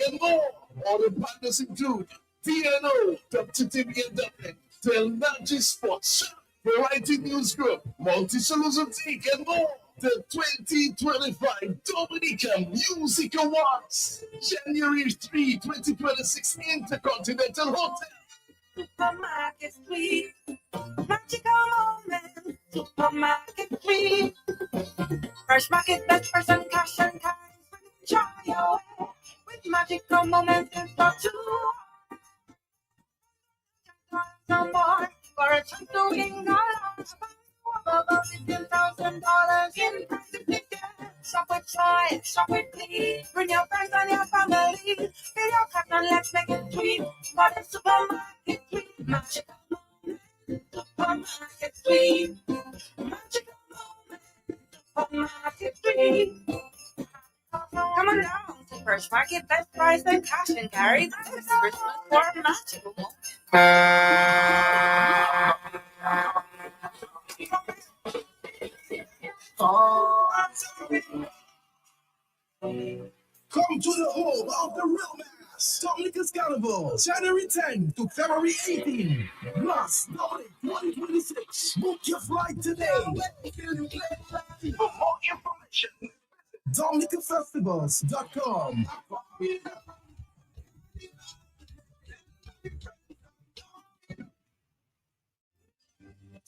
and more. Other partners include TNO, Dr. Timmy and Dublin, Telnaji Sports, Variety News Group, Multi-Solution Tech, and more. The 2025 Dominican Music Awards, January 3, 2026, Intercontinental Hotel. Supermarket Sweet, magical moment. Supermarket Sweet, Fresh Market, best person, cash and cards, bring joy away with magical moments in store 2. Some more for a chance to win above $15,000 in practice tickets. Shop with joy, shop with glee. Bring your friends and your family. Fill your cup and let's make it sweet. For the supermarket sweet, magical moment. Supermarket sweet, magical moment. Supermarket sweet. Come on down to Fresh Market, best price and cash and carry. This Christmas for a magical moment. Come to the home of the real man, Plus, Dominica's Carnival, January 10 to February 18. Plus, Dominic 2026. Book your flight today. For more information, DominicaFestivals.com.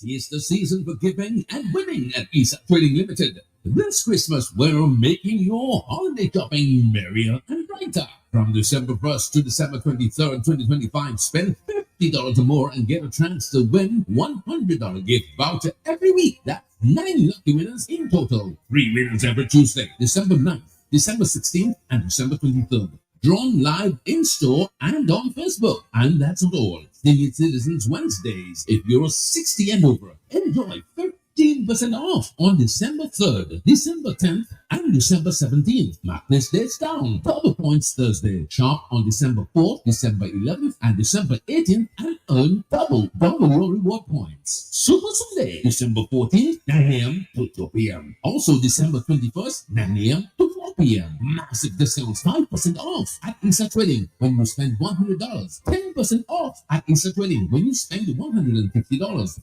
It's the season for giving and winning at ESA Trading Limited. This Christmas, we're making your holiday shopping merrier and brighter. From December 1st to December 23rd, 2025, spend $50 or more and get a chance to win $100 gift voucher every week. That's 9 lucky winners in total. 3 winners every Tuesday, December 9th, December 16th, and December 23rd. Drawn live in-store and on Facebook. And that's not all. Senior Citizens Wednesdays. If you're 60 and over, enjoy 15% off on December 3rd, December 10th, and December 17th. Mark this dates down. Double points Thursday. Shop on December 4th, December 11th, and December 18th and earn double your reward points. Super Sunday, December 14th, 9 a.m. to 2 p.m. Also December 21st, 9 a.m. to 4 p.m. Massive discounts, 5% off at ESA Trading when you spend $100. 10% off at ESA Trading when you spend $150.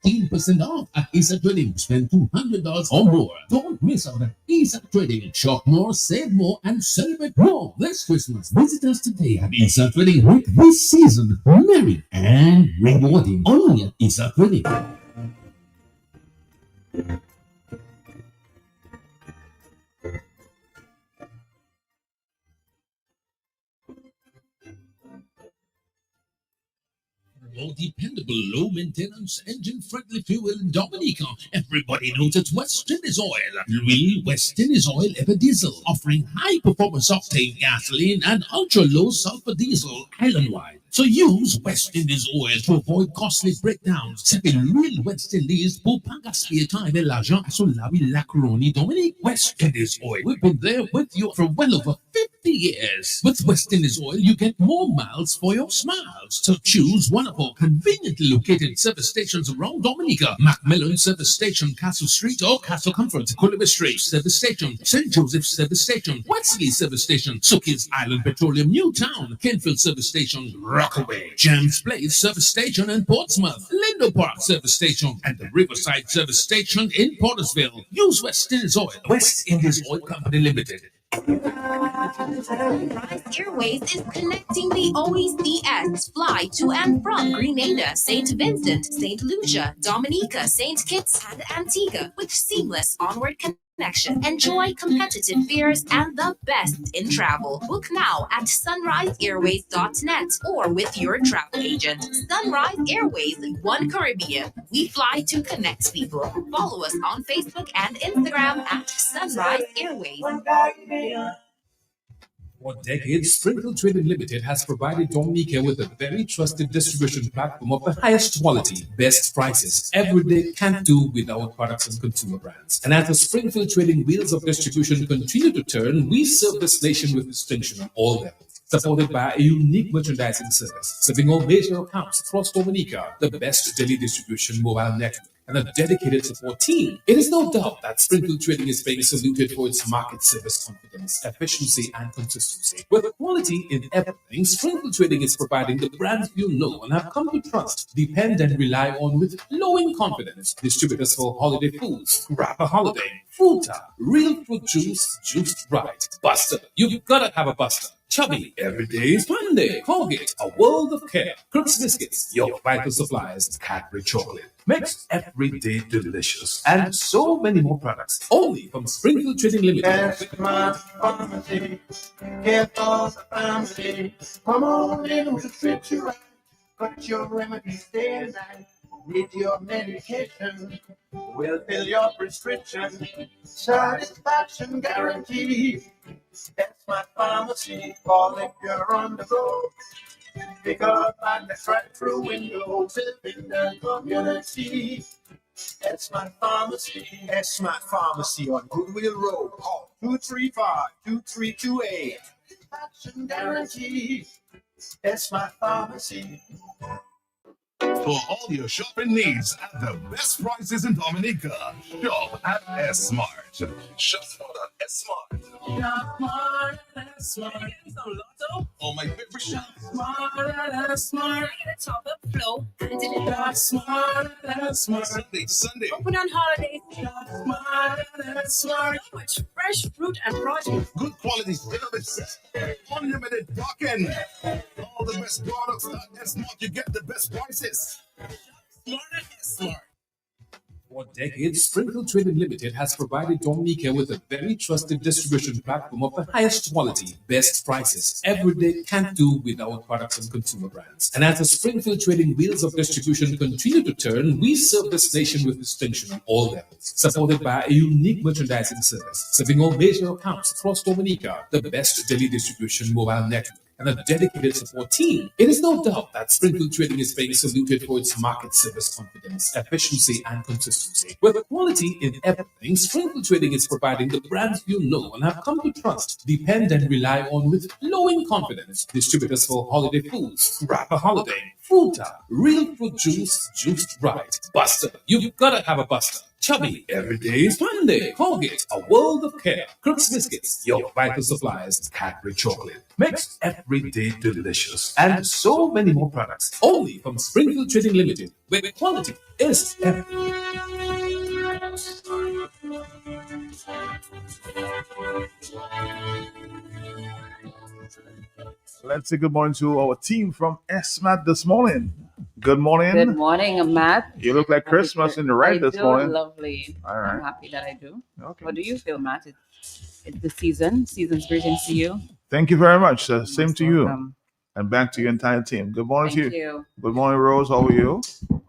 15% off at ESA Trading. Spend $200 or more. Don't miss out at ESA Trading. Shop more, save more, and celebrate more this Christmas. Visit us today at ESA Trading. Make this season merry and rewarding. Only at ESA Trading. More dependable, low maintenance, engine friendly fuel in Dominica. Everybody knows it's West Indies Oil. Real West Indies Oil Ever Diesel, offering high performance octane gasoline and ultra low sulfur diesel island wide. So use West Indies Oil to avoid costly breakdowns. Serving real West Indies pour pas gaspiller time et l'argent sur la vie Lacroni Dominique. West Indies Oil. We've been there with you for well over 50 years. With West Indies Oil, you get more miles for your smiles. So choose one of our conveniently located service stations around Dominica. Macmillan Service Station, Castle Street or Castle Comfort, Coolibah Street Service Station, St. Joseph Service Station, Wesley Service Station, Sookies Island Petroleum Newtown, Kenfield Service Station, Rockaway, James Place Service Station in Portsmouth, Lindo Park Service Station, and the Riverside Service Station in Portersville. Use West Indies Oil. West Indies Oil Company Limited. Sunrise Airways is connecting the OECS. Fly to and from Grenada, St. Vincent, St. Lucia, Dominica, St. Kitts, and Antigua with seamless onward connection. Enjoy competitive fares and the best in travel. Book now at sunriseairways.net or with your travel agent. Sunrise Airways, One Caribbean. We fly to connect people. Follow us on Facebook and Instagram at Sunrise Airways. For decades, Sprinkle Trading Limited has provided Dominica with a very trusted distribution platform of the highest quality, best prices. Every day can't do without products and consumer brands. And as the Springfield Trading wheels of distribution continue to turn, we serve this nation with distinction on all levels. Supported by a unique merchandising service, serving all major accounts across Dominica, the best daily distribution mobile network, and a dedicated support team. It is no doubt that Springfield Trading is being saluted for its market service confidence, efficiency, and consistency. With quality in everything, Springfield Trading is providing the brands you know and have come to trust, depend, and rely on with glowing confidence. Distributors for holiday foods, Grab a Holiday, Fruta, Real Fruit Juice, Juiced Right, Buster. You've gotta have a Buster. Chubby, every day is fun day. Colgate, a world of care. Crooks Biscuits, your vital supplies. Cadbury Chocolate, makes every day delicious. And so many more products, only from Springfield Trading Limited. Yes, my pharmacy, care for the family. Come on in, we'll treat you right. Got your remedies day and night. Need your medication, we'll fill your prescription. Satisfaction guaranteed. That's my pharmacy. Call if you're on the go. Pick up at the drive-through window, in the community. That's my pharmacy. That's my pharmacy on Goodwill Road. Call 235-2328. Satisfaction guaranteed. That's my pharmacy. For all your shopping needs at the best prices in Dominica, shop at S-Mart. Shop smart at S-Mart. Shop smart at S-Mart. Some lotto. Oh, my favorite shop. Smart at S-Smart. Get a top up flow. Shop smart at S-Smart. Sunday to Sunday. Open on holidays. Shop smart at S-Smart. So much fresh fruit and produce. Good quality service. Unlimited parking. All the best products at S-Mart. You get the best prices. Smart at S-Smart. For decades, Springfield Trading Limited has provided Dominica with a very trusted distribution platform of the highest quality, best prices. Every day can't do without products and consumer brands. And as the Springfield Trading wheels of distribution continue to turn, we serve this nation with distinction on all levels, supported by a unique merchandising service, serving all major accounts across Dominica, the best daily distribution mobile network, and a dedicated support team. It is no doubt that Springfield Trading is being saluted for its market service confidence, efficiency, and consistency. With quality in everything, Springfield Trading is providing the brands you know and have come to trust, depend, and rely on with flowing confidence. Distributors for holiday foods, Grab a Holiday, Fruta, Real Fruit Juice, Juiced Right, Buster. You've gotta have a Buster. Chubby, every day is fun day. Colgate, a world of care. Crooks Biscuits, your vital supplies. Cadbury Chocolate, makes every day delicious. And so many more products, only from Springfield Trading Limited, where quality is everything. Let's say good morning to our team from SMAT this morning. Good morning. Good morning, Matt. You look like Christmas in the red this morning. Lovely. All right. I'm happy that I do. Okay. What do you feel, Matt? It's the season. Season's greetings to you. Thank you very much. Same to you. Welcome. And back to your entire team. Good morning Thank to you. you. Good morning, Rose. How are you?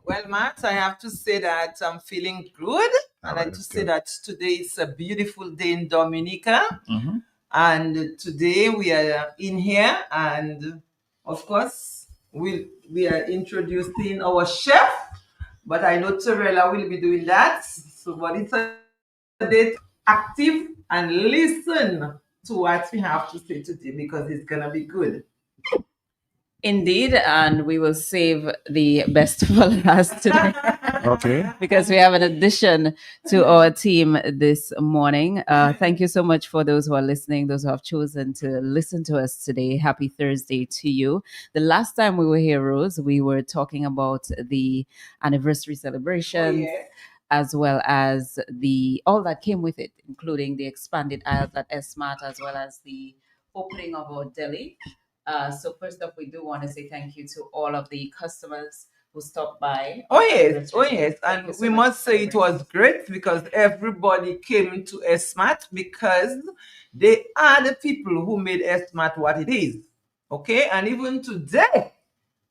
Well, Matt, I have to say that I'm feeling good. All And right, I to that's say good. that today is a beautiful day in Dominica. Mhm. And today we are in here, and of course, we are introducing our chef. But I know Torella will be doing that. So, but it's a day to active and listen to what we have to say today because it's gonna be good. Indeed, and we will save the best for last today. Okay. Because we have an addition to our team this morning. Thank you so much for those who are listening, those who have chosen to listen to us today. Happy Thursday to you. The last time we were here, Rose, we were talking about the anniversary celebrations. As well as all that came with it, including the expanded aisles at S-Mart, as well as the opening of our deli. So first off, we do want to say thank you to all of the customers who stopped by. Oh yes, and Thank you so we much must say it was great because everybody came to S-Mart because they are the people who made S-Mart what it is. Okay, and even today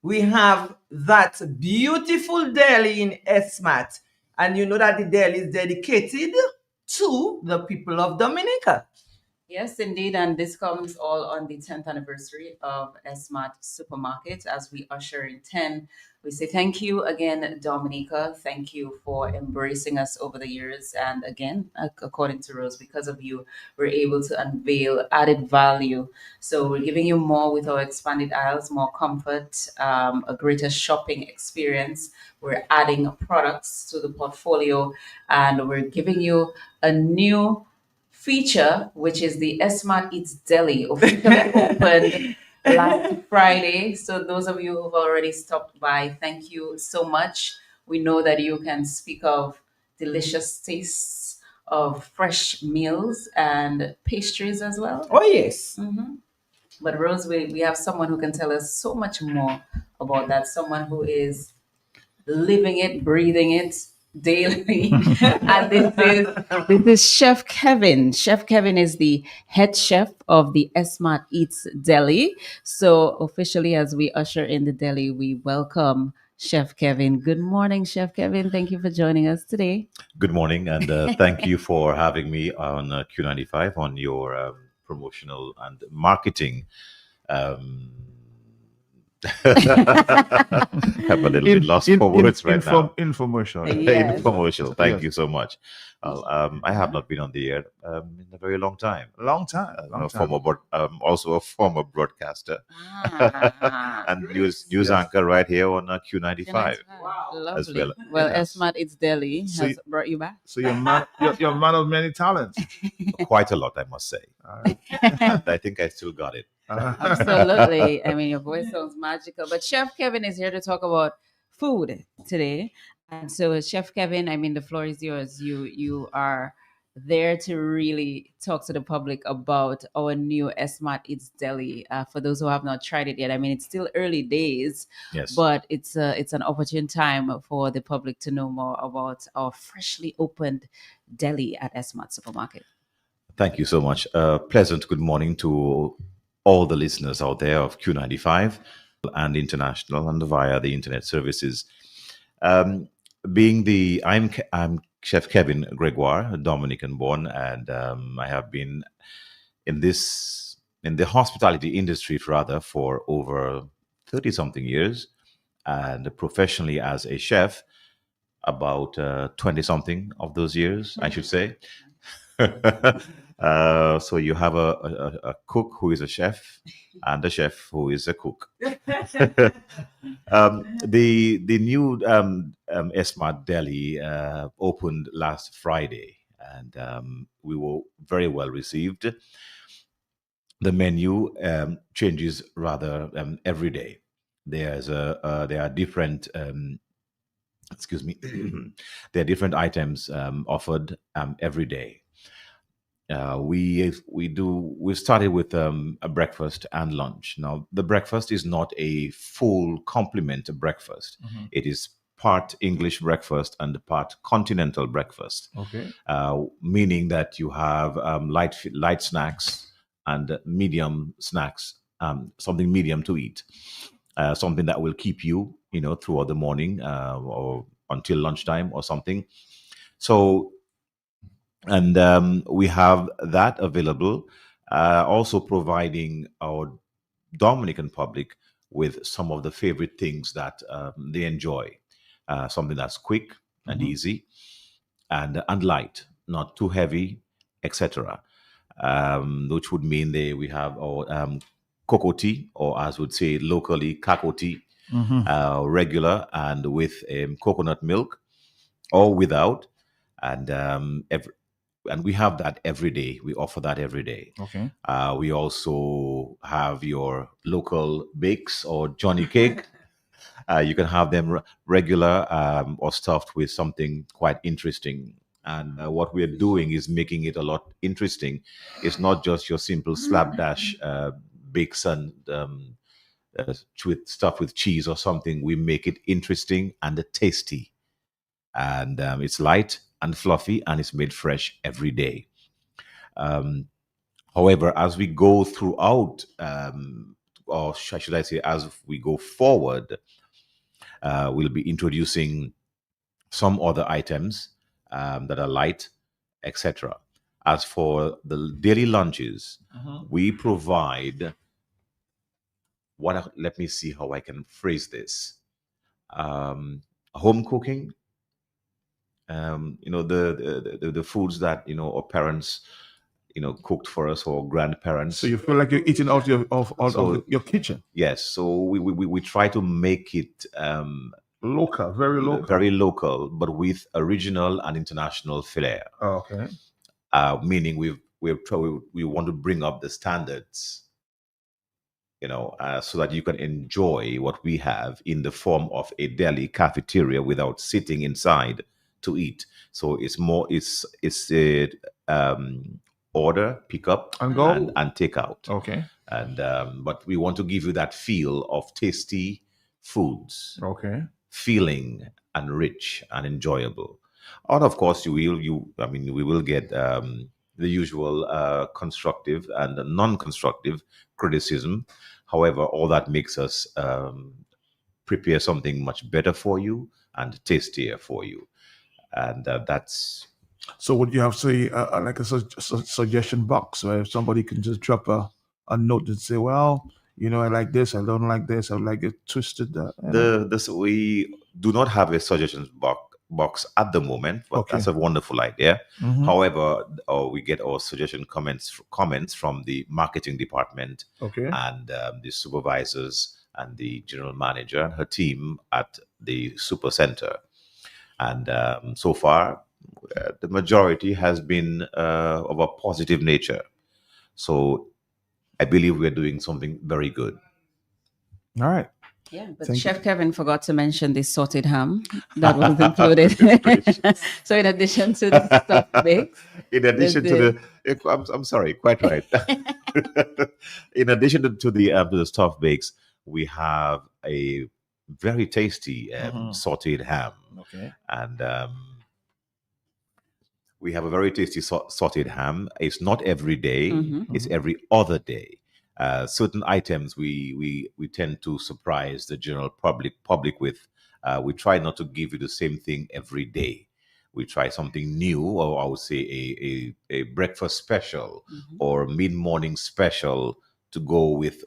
we have that beautiful deli in S-Mart, and you know that the deli is dedicated to the people of Dominica. Yes, indeed. And this comes all on the 10th anniversary of S-Mart Supermarket. As we usher in 10, we say thank you again, Dominica. Thank you for embracing us over the years. And again, according to Rose, because of you, we're able to unveil added value. So we're giving you more with our expanded aisles, more comfort, a greater shopping experience. We're adding products to the portfolio, and we're giving you a new feature, which is the S-Mart Eats Deli, officially opened last Friday. So those of you who've already stopped by, thank you so much. We know that you can speak of delicious tastes of fresh meals and pastries as well. Oh yes. Mhm. But Rose, we have someone who can tell us so much more about that. Someone who is living it, breathing it daily. And this is Chef Kevin. Chef Kevin is the head chef of the S-Mart Eats Deli. So officially, as we usher in the deli, we welcome Chef Kevin. Good morning, Chef Kevin. Thank you for joining us today. Good morning, and thank you for having me on Q95 on your promotional and marketing I'm a little bit lost for words right now. Infomercial. Yes. Infomercial. Thank Yes. you so much. I have not been on the air in a very long time. Long time. Also a former broadcaster Ah, and news anchor right here on Q95 as lovely. well. Well, Yes. Esmat It's Delhi So has brought you back. So you're you're a man of many talents. Quite a lot, I must say. And I think I still got it. Absolutely. I mean, your voice sounds magical. But Chef Kevin is here to talk about food today. And so, Chef Kevin, I mean, the floor is yours. You are there to really talk to the public about our new Esmat It's Delhi. For those who have not tried it yet, I mean, it's still early days, Yes. but it's an opportune time for the public to know more about our freshly opened deli at Esmat Supermarket. Thank you so much. Pleasant good morning to all the listeners out there of Q95 and international and via the internet services. I'm Chef Kevin Gregoire, Dominican born, and I have been in the hospitality industry for over 30 something years, and professionally as a chef about 20 something of those years, I should say. So you have a cook who is a chef and a chef who is a cook. The new Esmat Delhi opened last Friday, and we were very well received. The menu changes rather every day. There are different excuse me there are different items offered every day. We started with a breakfast and lunch. Now, the breakfast is not a full complement of breakfast. Mhm. It is part English breakfast and part continental breakfast. Okay. Meaning that you have light snacks and medium snacks, something medium to eat, something that will keep you, throughout the morning or until lunchtime or something. So. And we have that available, also providing our Dominican public with some of the favorite things that they enjoy. Something that's quick and Mhm. easy and light, not too heavy, etc. Which would mean we have our cocoa tea, or as would say locally, kako tea, Mhm. regular and with coconut milk, or without, and and we have that every day. We offer that every day. Okay. We also have your local bakes or Johnny cake. You can have them regular or stuffed with something quite interesting. And what we're doing is making it a lot interesting. It's not just your simple slapdash bakes and with stuff with cheese or something. We make it interesting and tasty. And it's light and fluffy, and it's made fresh every day. However, as we go throughout, or should I say, as we go forward, we'll be introducing some other items that are light, etc. As for the daily lunches, we provide let me see how I can phrase this. Home cooking, the foods that our parents cooked for us, or grandparents. So you feel like you're eating out of your kitchen. Yes, so we try to make it Local, very local. very local, but with original and international flair. Oh, okay. Meaning we want to bring up the standards, so that you can enjoy what we have in the form of a deli cafeteria without sitting inside to eat. So it's a order, pick up, And go. and take out. Okay. And but we want to give you that feel of tasty foods, Okay. feeling and rich and enjoyable. And of course, we will get the usual constructive and non-constructive criticism. However, all that makes us prepare something much better for you and tastier for you. And that's So would you have, say, like a suggestion box where somebody can just drop a note and say, well, I like this, I don't like this, I like it twisted. You know? We do not have a suggestions box at the moment, but Okay. that's a wonderful idea. Mhm. However, we get our suggestion comments from the marketing department Okay. and the supervisors and the general manager and her team at the super center. And so far, the majority has been of a positive nature. So I believe we're doing something very good. All right. Yeah, but Thank Chef Kevin forgot to mention the salted ham that was included. So in addition to the stuffed bakes, In addition to I'm sorry, quite right. In addition to the stuffed bakes, we have a very tasty sautéed ham. Okay. And we have a very tasty sautéed ham. It's not every day, it's every other day. Certain items we tend to surprise the general public with. We try not to give you the same thing every day. We try something new, or I would say a breakfast special or mid-morning special to go with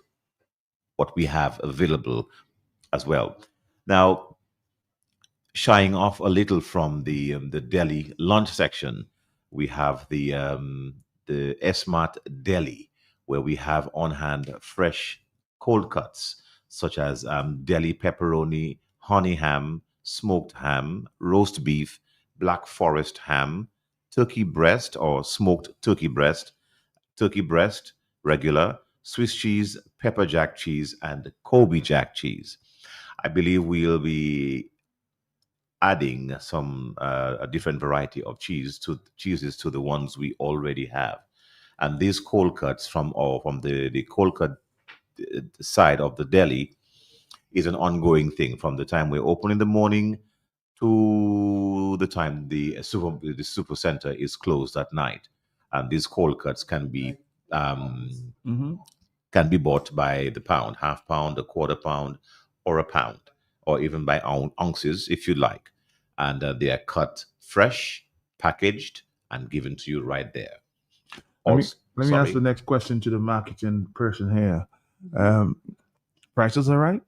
what we have available as well. Now, shying off a little from the deli lunch section, we have the Smart Deli, where we have on hand fresh cold cuts such as deli pepperoni, honey ham, smoked ham, roast beef, black forest ham, turkey breast or smoked turkey breast, regular, Swiss cheese, pepper jack cheese, and Kobe jack cheese. I believe we'll be adding some a different variety of cheeses to the ones we already have. And these cold cuts from the cold cut side of the deli is an ongoing thing from the time we open in the morning to the time the super center is closed at night. And these cold cuts can be bought by the pound, half pound, a quarter pound, or a pound, or even by ounces if you like. And they are cut fresh, packaged, and given to you right there. Let me ask the next question to the marketing person here. Prices all right?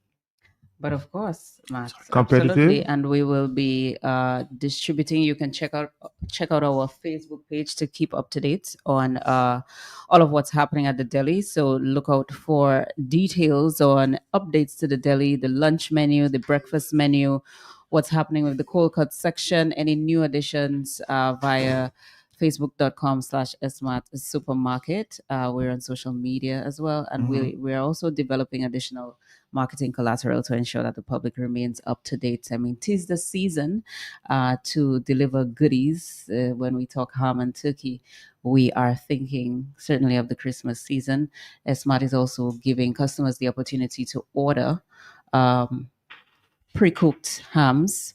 But of course, Max, Competitive? absolutely. And we will be distributing. You can check out our Facebook page to keep up to date on all of what's happening at the deli. So look out for details on updates to the deli, the lunch menu, the breakfast menu, what's happening with the cold cut section, any new additions via facebook.com/Smart Supermarket. We're on social media as well. And we're also developing additional marketing collateral to ensure that the public remains up to date. I mean, 'tis the season to deliver goodies. When we talk ham and turkey, we are thinking certainly of the Christmas season. Smart is also giving customers the opportunity to order pre-cooked hams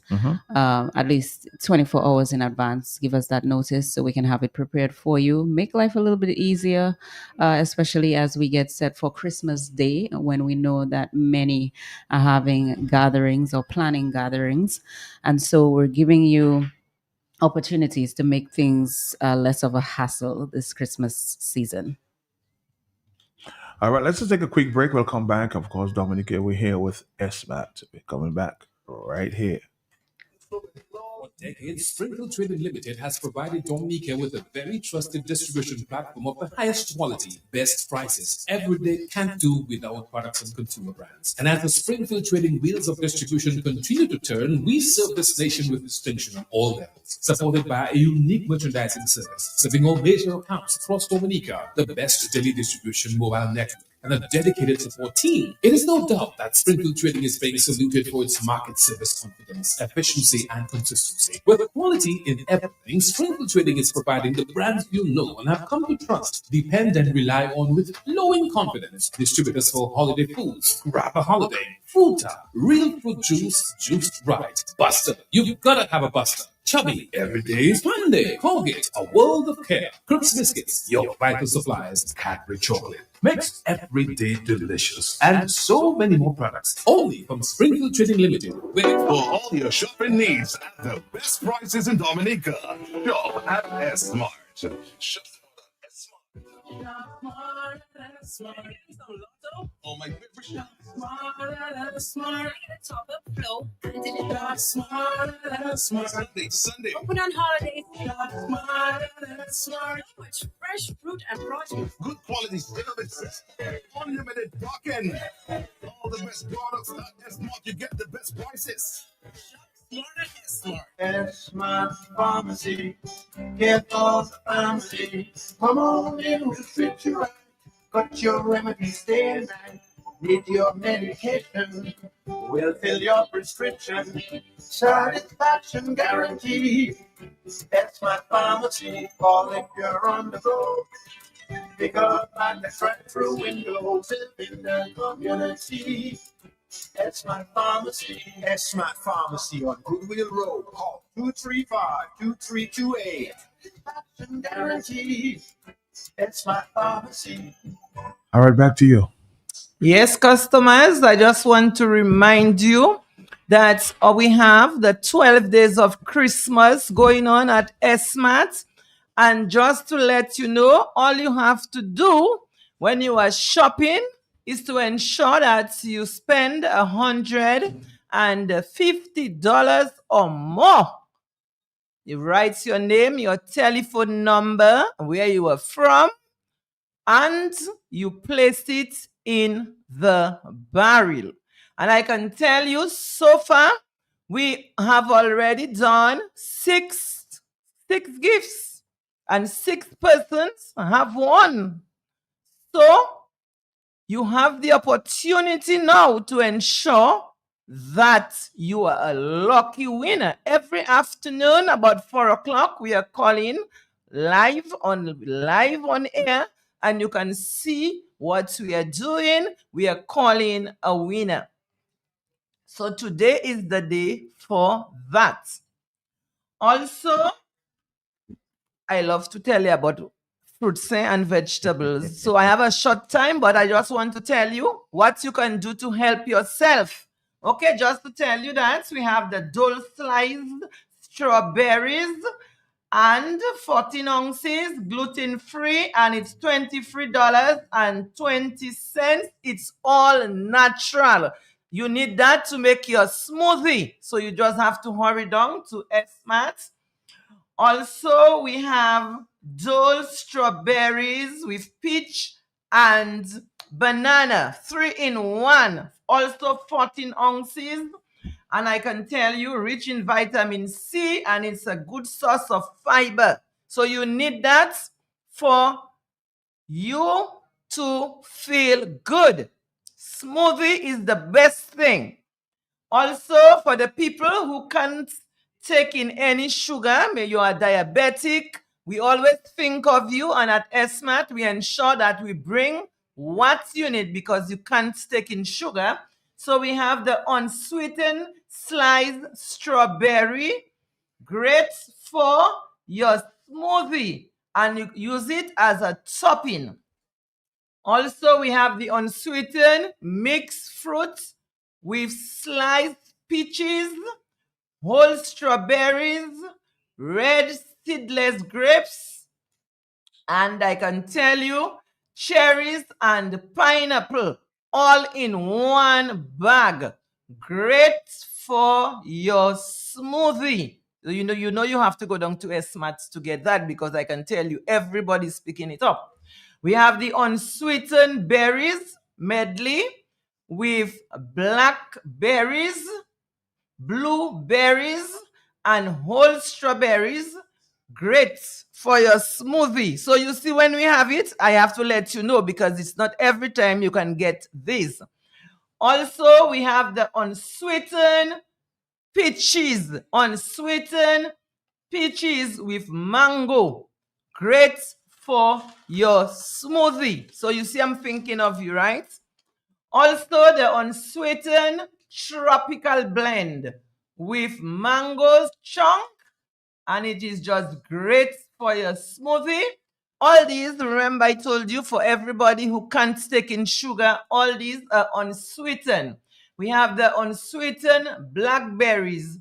at least 24 hours in advance. Give us that notice so we can have it prepared for you. Make life a little bit easier, especially as we get set for Christmas Day, when we know that many are having gatherings or planning gatherings. And so we're giving you opportunities to make things less of a hassle this Christmas season. All right, let's just take a quick break. We'll come back. Of course, Dominique, we're here with SMAT. We're coming back right here. For decades, Springfield Trading Limited has provided Dominica with a very trusted distribution platform of the highest quality, best prices. Every day can't do without products and consumer brands. And as the Springfield Trading wheels of distribution continue to turn, we serve this nation with distinction on all levels, supported by a unique merchandising service, serving all major accounts across Dominica, the best daily distribution mobile network, and a dedicated support team. It is no doubt that Springfield Trading is being saluted for its market service confidence, efficiency, and consistency. With quality in everything, Springfield Trading is providing the brands you know and have come to trust, depend, and rely on with flowing confidence. Distributors for holiday foods, Grab a Holiday, Fruta, Real Fruit Juice, Juiced Right, Buster, you've gotta have a Buster. Chubby, every day is Monday. Colgate, a world of care. Crooks Biscuits, your vital supplies. Cadbury Chocolate, makes every day delicious. And so many more products, only from Springfield Trading Limited. For all your shopping needs at the best prices in Dominica, shop at S-Mart. Oh, my favorite shop. Smart. Top up flow. And in it Smart. Sunday to Sunday. open on holidays. Smart. Much fresh fruit and produce. Good quality services. Unlimited parking. All the best products at S-Mart. You get the best prices. S-Mart Pharmacy, get all the pharmacy. Come on in, we'll fit you right. Got your remedies there right. Need your medication, we'll fill your prescription. Satisfaction guarantee. S-Mart Pharmacy, call if you're on the go. Pick up at the drive-through window, in the community. S-Mart Pharmacy. S-Mart Pharmacy on Goodwill Road. Call 235-2328. Satisfaction guarantee. S-Mart Pharmacy. All right, back to you. Yes, customers, I just want to remind you that we have the 12 days of Christmas going on at S-Mart. And just to let you know, all you have to do when you are shopping is to ensure that you spend $150 or more. You write your name, your telephone number, where you are from, and you place it in the barrel. And I can tell you, so far, we have already done six gifts, and 6 persons have won. So you have the opportunity now to ensure that you are a lucky winner. Every afternoon about 4 o'clock, we are calling live on air, and you can see what we are doing. We are calling a winner. So today is the day for that. Also, I love to tell you about fruits and vegetables. So I have a short time, but I just want to tell you what you can do to help yourself. Okay, just to tell you that we have the Dole sliced strawberries and 14 ounces, gluten-free, and it's $23.20. It's all natural. You need that to make your smoothie. So you just have to hurry down to S-Mart. Also, we have Dole strawberries with peach and banana, 3-in-1, also 14 ounces. And I can tell you, rich in vitamin C, and it's a good source of fiber. So you need that for you to feel good. Smoothie is the best thing. Also, for the people who can't take in any sugar, maybe you are diabetic, we always think of you, and at S-Mart, we ensure that we bring what you need because you can't take in sugar. So we have the unsweetened sliced strawberry, great for your smoothie, and you use it as a topping. Also, we have the unsweetened mixed fruit with sliced peaches, whole strawberries, red seedless grapes, and I can tell you, cherries and pineapple all in one bag. Great for your smoothie. You know you have to go down to S-Mart to get that, because I can tell you everybody's picking it up. We have the unsweetened berries medley with blackberries, blueberries, and whole strawberries. Great for your smoothie. So you see, when we have it, I have to let you know because it's not every time you can get this. Also, we have the unsweetened peaches. Unsweetened peaches with mango. Great for your smoothie. So you see, I'm thinking of you, right? Also, the unsweetened tropical blend with mango chunk, and it is just great for your smoothie. All these, remember I told you, for everybody who can't take in sugar, all these are unsweetened. We have the unsweetened blackberries,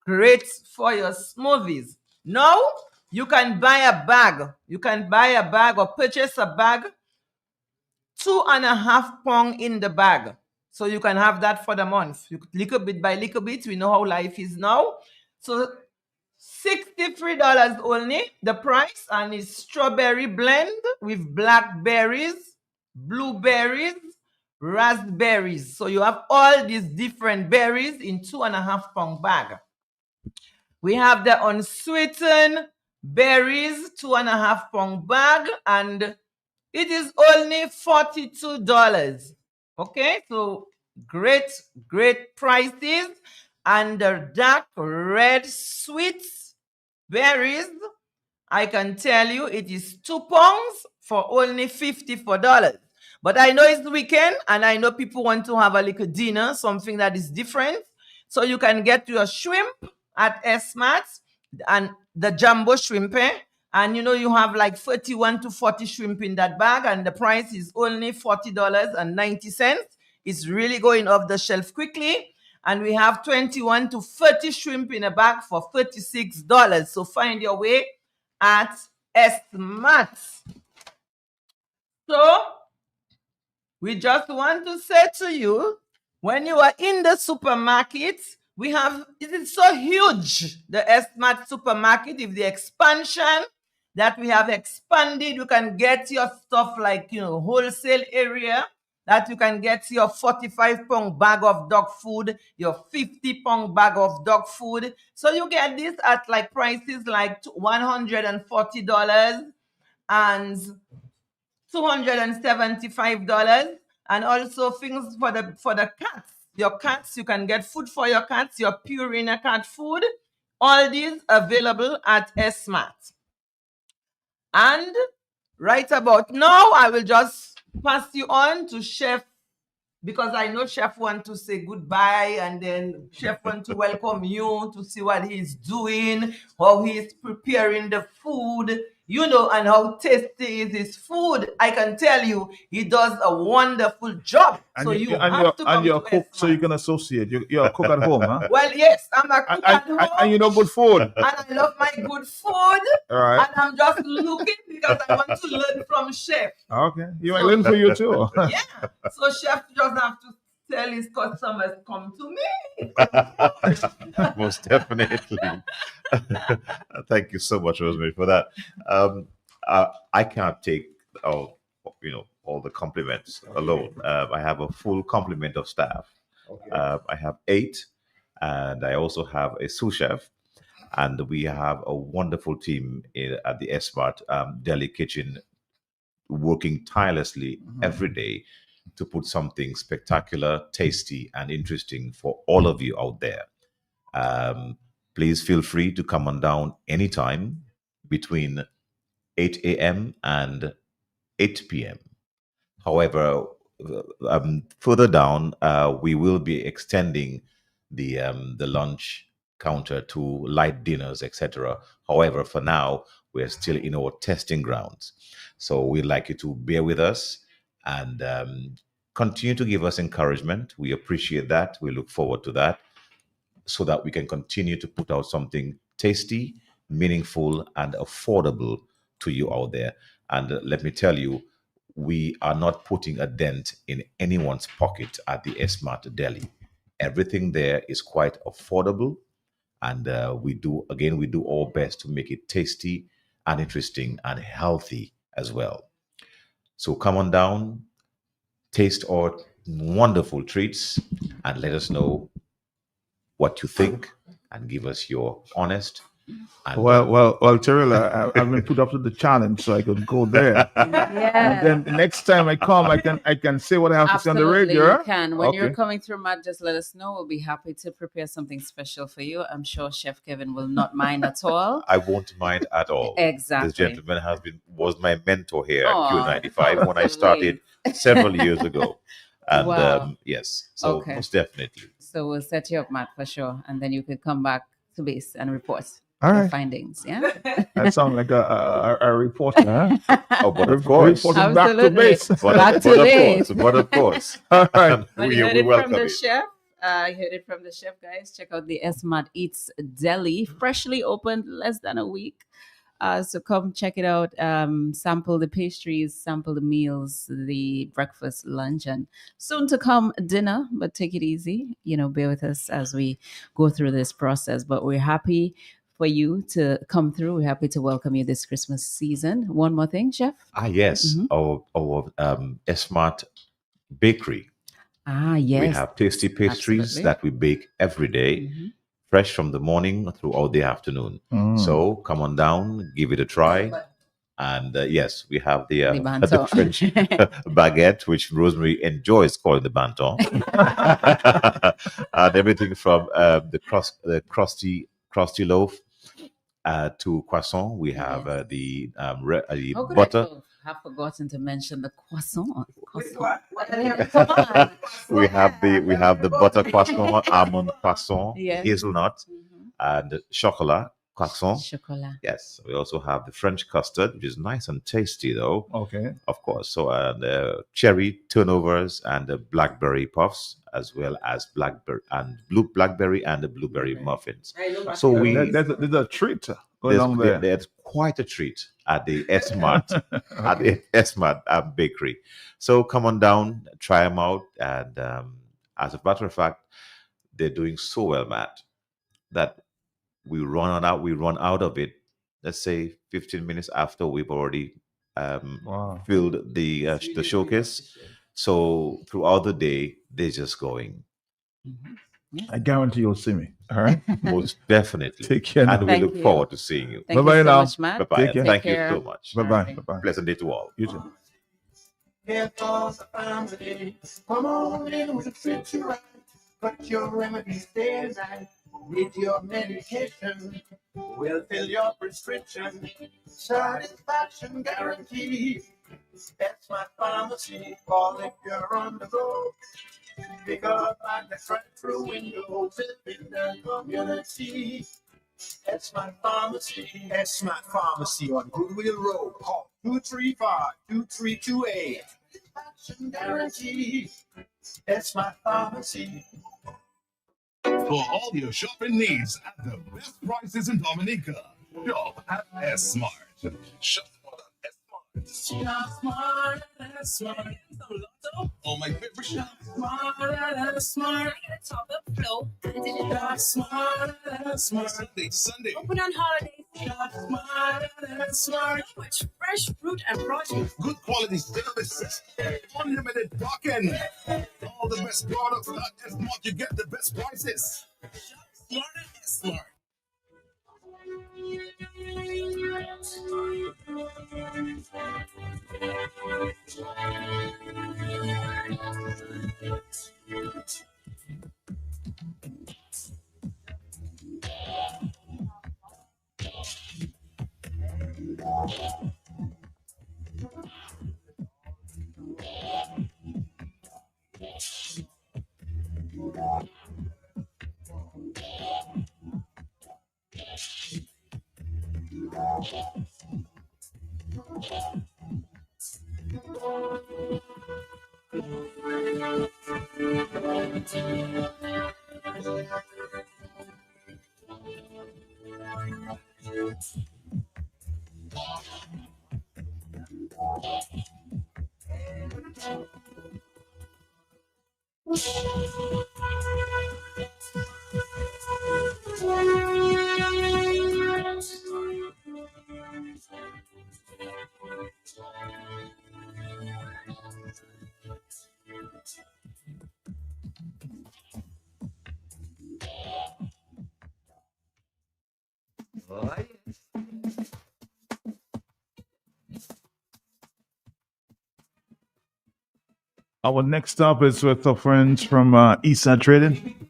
great for your smoothies. Now, you can buy a bag. You can buy a bag or purchase a bag 2.5 pounds in the bag. So you can have that for the month. You little bit by little bit. We know how life is now. So $63 only the price, and it's strawberry blend with blackberries, blueberries, raspberries. So you have all these different berries in 2.5 pound bag. We have the unsweetened berries, 2.5 pound bag, and it is only $42. Okay, so great prices. And the dark red sweet berries, I can tell you it is 2 pounds for only $54. But I know it's weekend and I know people want to have a little dinner, something that is different. So you can get your shrimp at Smart and the jumbo shrimp, and you have like 31 to 40 shrimp in that bag, and the price is only $40.90. It's really going off the shelf quickly. And we have 21 to 30 shrimp in a bag for $36. So find your way at Smart. So we just want to say to you, when you are in the supermarket, it is so huge, the Smart supermarket, with the expansion that we have expanded. You can get your stuff like, wholesale area, that you can get your 45 pound bag of dog food, your 50 pound bag of dog food. So you get this at like prices like $140 and $275, and also things for the cats. Your cats, you can get food for your cats, your Purina cat food. All these available at Smart. And right about now, I will just pass you on to Chef, because I know Chef want to say goodbye, and then Chef want to welcome you to see what he's doing, how he's preparing the food, and how tasty is his food. I can tell you, he does a wonderful job. And So you, you and have you're to come you're a to cook, so Smart. you can associate. You're a cook at home, huh? Well, yes, I'm a cook at home. And you know good food. And I love my good food. All right. And I'm just looking because I want to learn from Chef. Okay. You might learn for you too. Yeah. So Chef just have to tell his customers, come to me. Most definitely. Thank you so much, Rosemary, for that. I can't take all the compliments alone. I have a full complement of staff. Okay. I have 8, and I also have a sous chef, and we have a wonderful team at the Smart Deli Kitchen, working tirelessly every day to put something spectacular, tasty, and interesting for all of you out there. Please feel free to come on down anytime between 8 a.m. and 8 p.m. However, further down, we will be extending the lunch counter to light dinners, etc. However, for now, we're still in our testing grounds. So we'd like you to bear with us and continue to give us encouragement. We appreciate that. We look forward to that, so that we can continue to put out something tasty, meaningful, and affordable to you out there. And let me tell you, we are not putting a dent in anyone's pocket at the Smart Deli. Everything there is quite affordable, and we do our best to make it tasty and interesting and healthy as well. So come on down, taste our wonderful treats, and let us know what you think, and give us your honest. And Well, Terrell, I've been put up to the challenge, so I could go there. Yeah. And then next time I come, I can say what I have to say on the Absolutely, radio. you can. When you're Okay. coming through, Matt, just let us know. We'll be happy to prepare something special for you. I'm sure Chef Kevin will not mind at all. I won't mind at all. Exactly. This gentleman was my mentor here at Aw, Q95 when I started several years ago. And Wow. yes, so Okay. most definitely. So we'll set you up, Matt, for sure. And then you could come back to base and report All your right. findings. Yeah. That sounds like a reporter, huh? Oh, but of course. Reporting back to Absolutely. base. But of course. All right. Well, we you heard it from welcome the you. chef. You heard it from the chef, guys. Check out the Smart Eats Deli, freshly opened less than a week. So come check it out. Sample the pastries, sample the meals, the breakfast, lunch, and soon to come dinner. But take it easy. Bear with us as we go through this process. But we're happy for you to come through. We're happy to welcome you this Christmas season. One more thing, Chef. Yes, Mhm. our Smart Bakery. Ah, yes. We have tasty pastries Absolutely. that we bake every day, fresh from the morning throughout the afternoon. So come on down, give it a try. And yes, we have the banton. French baguette, which Rosemary enjoys calling the banton, and everything from the crusty loaf to croissant. We have the How could butter. I have forgotten to mention the croissant? We have the butter croissant, almond croissant, Yes. hazelnut, and chocolat croissant. Chocolat. Yes, we also have the French custard, which is nice and tasty, though. Okay. Of course. So cherry turnovers and the blackberry puffs, as well as blackberry and the blueberry muffins. So there's a treat going on there. There's quite a treat at the Smart at the Smart Bakery. So come on down, try them out, and as a matter of fact, they're doing so well, Matt, that we run out of it. Let's say 15 minutes after we've already filled the showcase. So throughout the day, they're just going. I guarantee you'll see me. All right. Most definitely. Take care. And we Thank look you. forward to seeing you. Thank you Bye-bye so now. much, Matt. Bye-bye. Take care. Thank care. you so much. Bye-bye. Bye-bye. Pleasant day to all. You too. Here goes the family. Come on in, we'll treat you right. Put your remedies day and night. Need your medication. We'll fill your prescription. Satisfaction guaranteed. That's my pharmacy. Call if you're on the go. Pick up like the drive-through window. In the community. That's my pharmacy. That's my pharmacy on Goodwill Road. Call 235-2328. Satisfaction guaranteed. That's my pharmacy. For all your shopping needs at the best prices in Dominica. Shop at S-Mart. Shop at S-Mart. Shop smart, smart. Oh, my favorite shop. Smart, smart. Top of flow. Shop smart. Sunday. Open on holidays. Shop smart. Much fresh fruit and produce. Good quality services. Unlimited parking. All the best products at S-Mart. You get the best prices. Smart and smart. Our next stop is with our friends from Eastside Trading.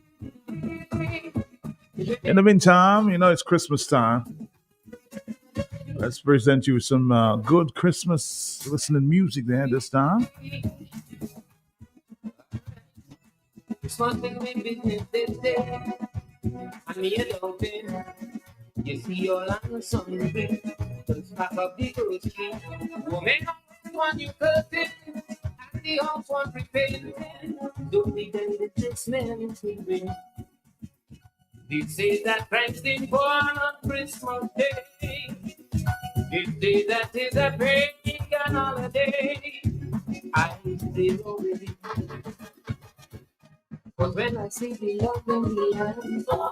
In the meantime, it's Christmas time. Let's present you some good Christmas listening music there this time. It's one thing we business this day. I'm here open. You see your land Sunday. Let's pack up the grocery. Woman, one you curtain. And the house one prepared. Don't need any adjustment sleeping. They say that Christ is born on Christmas Day. You say that is a pagan holiday. I still already. But when I see the love in the land, boy,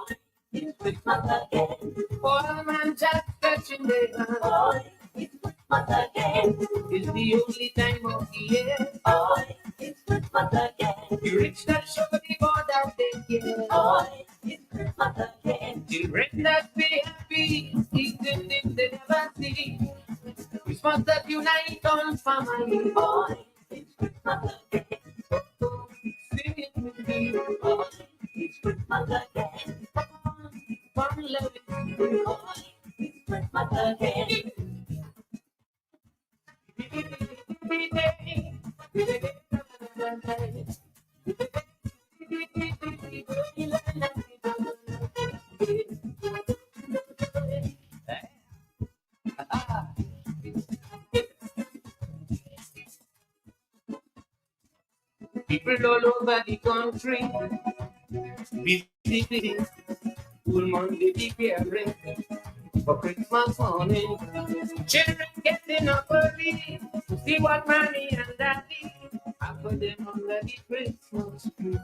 it's Christmas again. All man just touching their hand, boy, it's Christmas again. It's the only time of the year, boy, it's Christmas again. You reach that show the God that they care, boy, it's Christmas again. Children that be happy, eating things they never see. Christmas that unite on family, boy, it's Christmas again. Sing it with me, boy, it's Christmas again. Come love it, boy, it's Christmas again. People all over the country, busy, full Monday preparing for Christmas morning. Children getting up early to see what mommy and daddy have for them under the Christmas tree.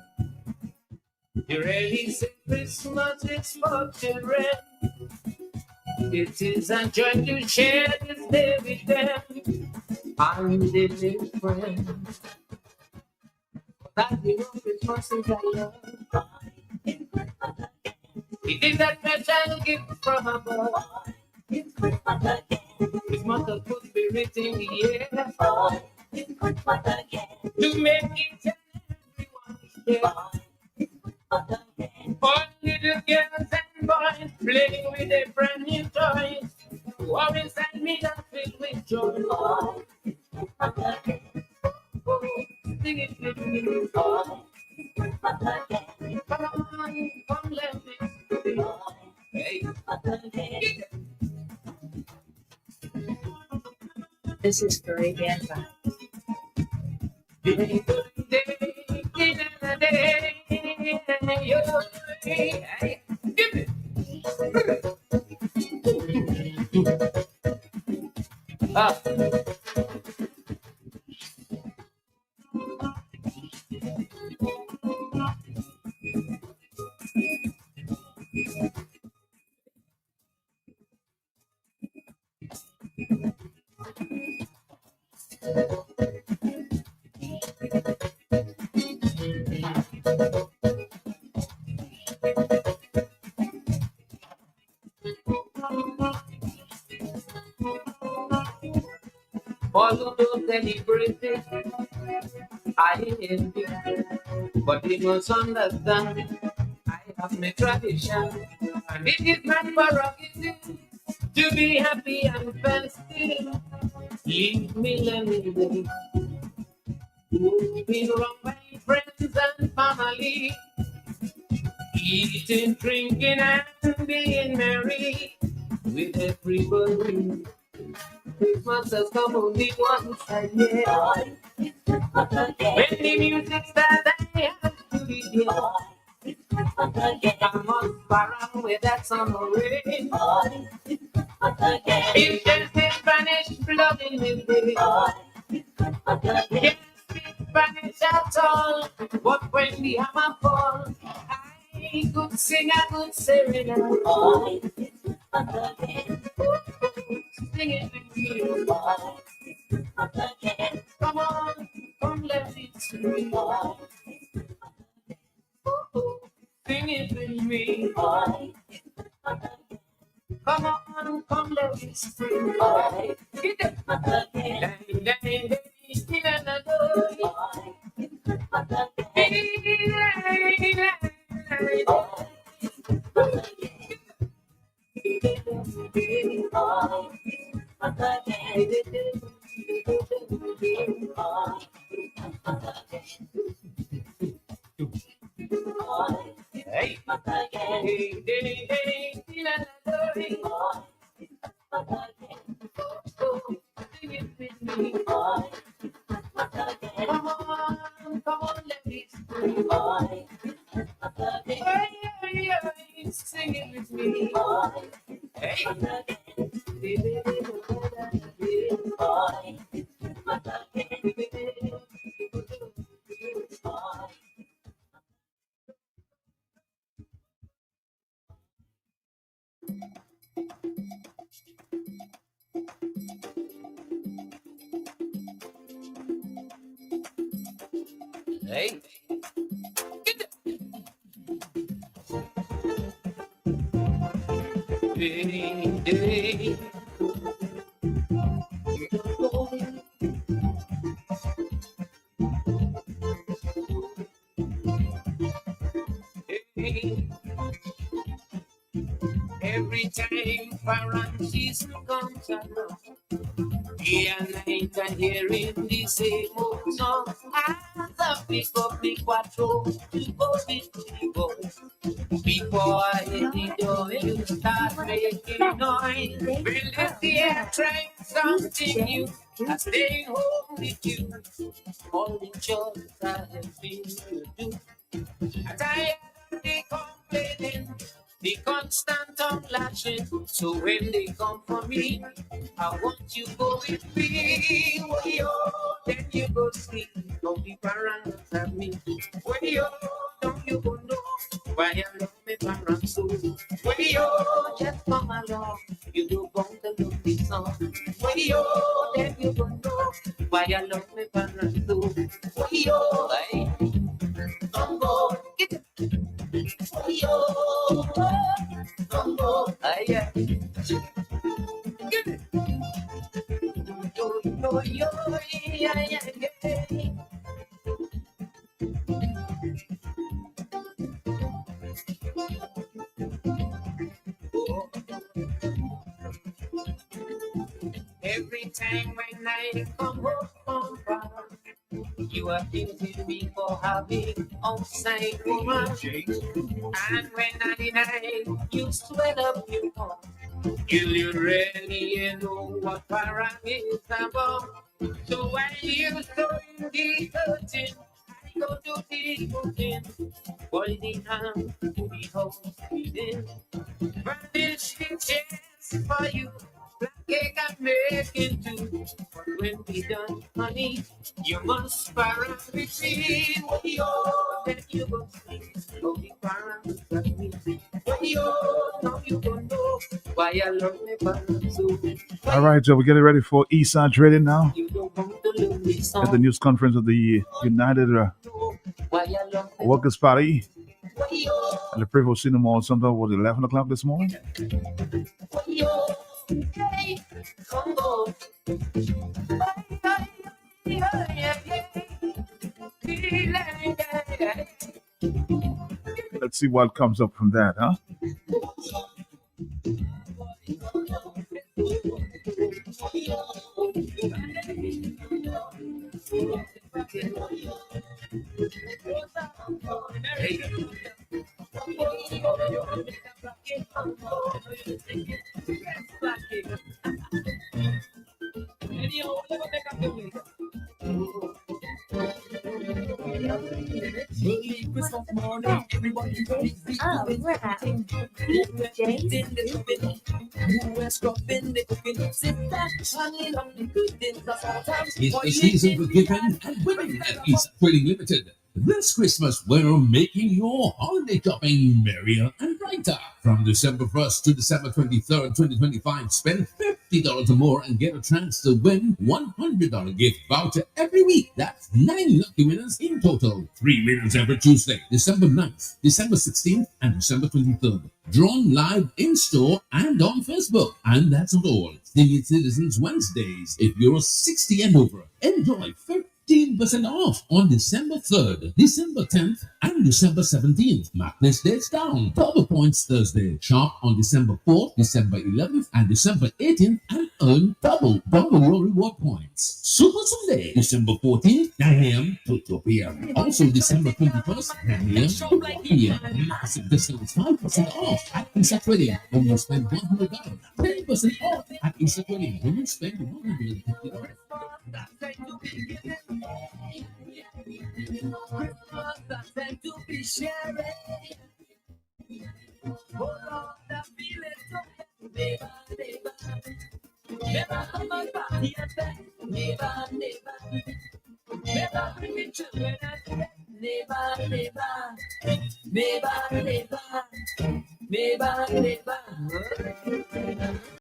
You really say Christmas is for children. It is a joy to share this day with them and their new friends. That you know Christmas is a love. It is a special gift from above. It's Christmas again. Christmas of good spirit in the air. It's Christmas again. To make each and everyone share. It's Christmas again. All little girls and boys playing with their brand new toys. Who are inside me that filled with joy. It's Christmas again. Sing it with me, boy. It's Christmas again. Come on, come let me sing. Hey, Christmas again. This is Caribbean Vibe. All of those celebrating, I envy, but they must understand I have my tradition, and it is my prerogative to be happy and festive. Leave me lonely, moving around my friends and family, eating, drinking, and being merry with everybody. Christmas has come only once a year. When the music starts, I have to be there. I must borrow with that summer rain. It's just in Spanish flowing in me. Can't speak Spanish at all, but when the hammer falls, I could sing a good serenade. Sing it with me, come on, come let it swing. Sing it with me, come on, come let it swing. Get up, dang, dang, dang, hey, sing it with me. Come on, let me sing. Hey, sing it with me. Hey, Hey. Day. Every time parent season comes around, day and night I'm hearing the same old song. As I pick up the quattro to go with the boys. Before I hit the door, you start making noise. Well, if they're trying something new, I stay home with you. All the chores I have been to do. I'm tired of the complaining, the constant tongue lashing. So when they come for me, I want you go with me. Way then you go sleep. Don't be paranoid at me. Way don't you go know why I love me parents so. Way just come along. You do come to love me song. Way then you go know why I love me parents so. Way hey. Come go, get it. Come go, yeah. Get it. Yeah. Every time when I come home from bar, you are accusing me for having outside woman. And when I used to end up you home, you really know what para is about. So when you saw in the curtain, I go to the cooking, holding hand to the house within. Furnish the chairs for you, black cake I'm making too. But when we done, honey, you must para with me. Then you go sleep, go be para with me. Now you don't know why I love me para so. All right, so we're getting ready for Eastside Trading now You don't come to love me at song. the news conference of the United Why I love me. Workers' Party at the Prevo Cinema on sometime was 11 o'clock this morning. Hey, come on. Let's see what comes up from that, huh? Christmas morning, everybody ready. Oh, right. It's the season for giving and winning at East Trading Limited. This Christmas, we're making your holiday shopping merrier and brighter. From December 1st to December 23rd, 2025, spend $50 or more and get a chance to win $100 gift voucher every week. That's 9 lucky winners in total. 3 winners every Tuesday, December 9th, December 16th, and December 23rd. Drawn live in store and on Facebook. And that's not all. Senior Citizens Wednesdays. If you're 60 and over, enjoy 15% off on December 3rd, December 10th, and December 17th. Mark this dates down. Double points Thursday. Shop on December 4th, December 11th, and December 18th and earn double your reward points. Super Sunday, December 14th, 9 a.m. to 2 p.m. Also December 21st, 9 a.m. to 1 p.m. Massive discounts, 5% off at East Trading when you spend $100. 10% off at East Trading when you spend $150. Christmas, time to be sharing. Oh Lord, I feel it so never, never come on party and bed. Never bring the children and bed. Never.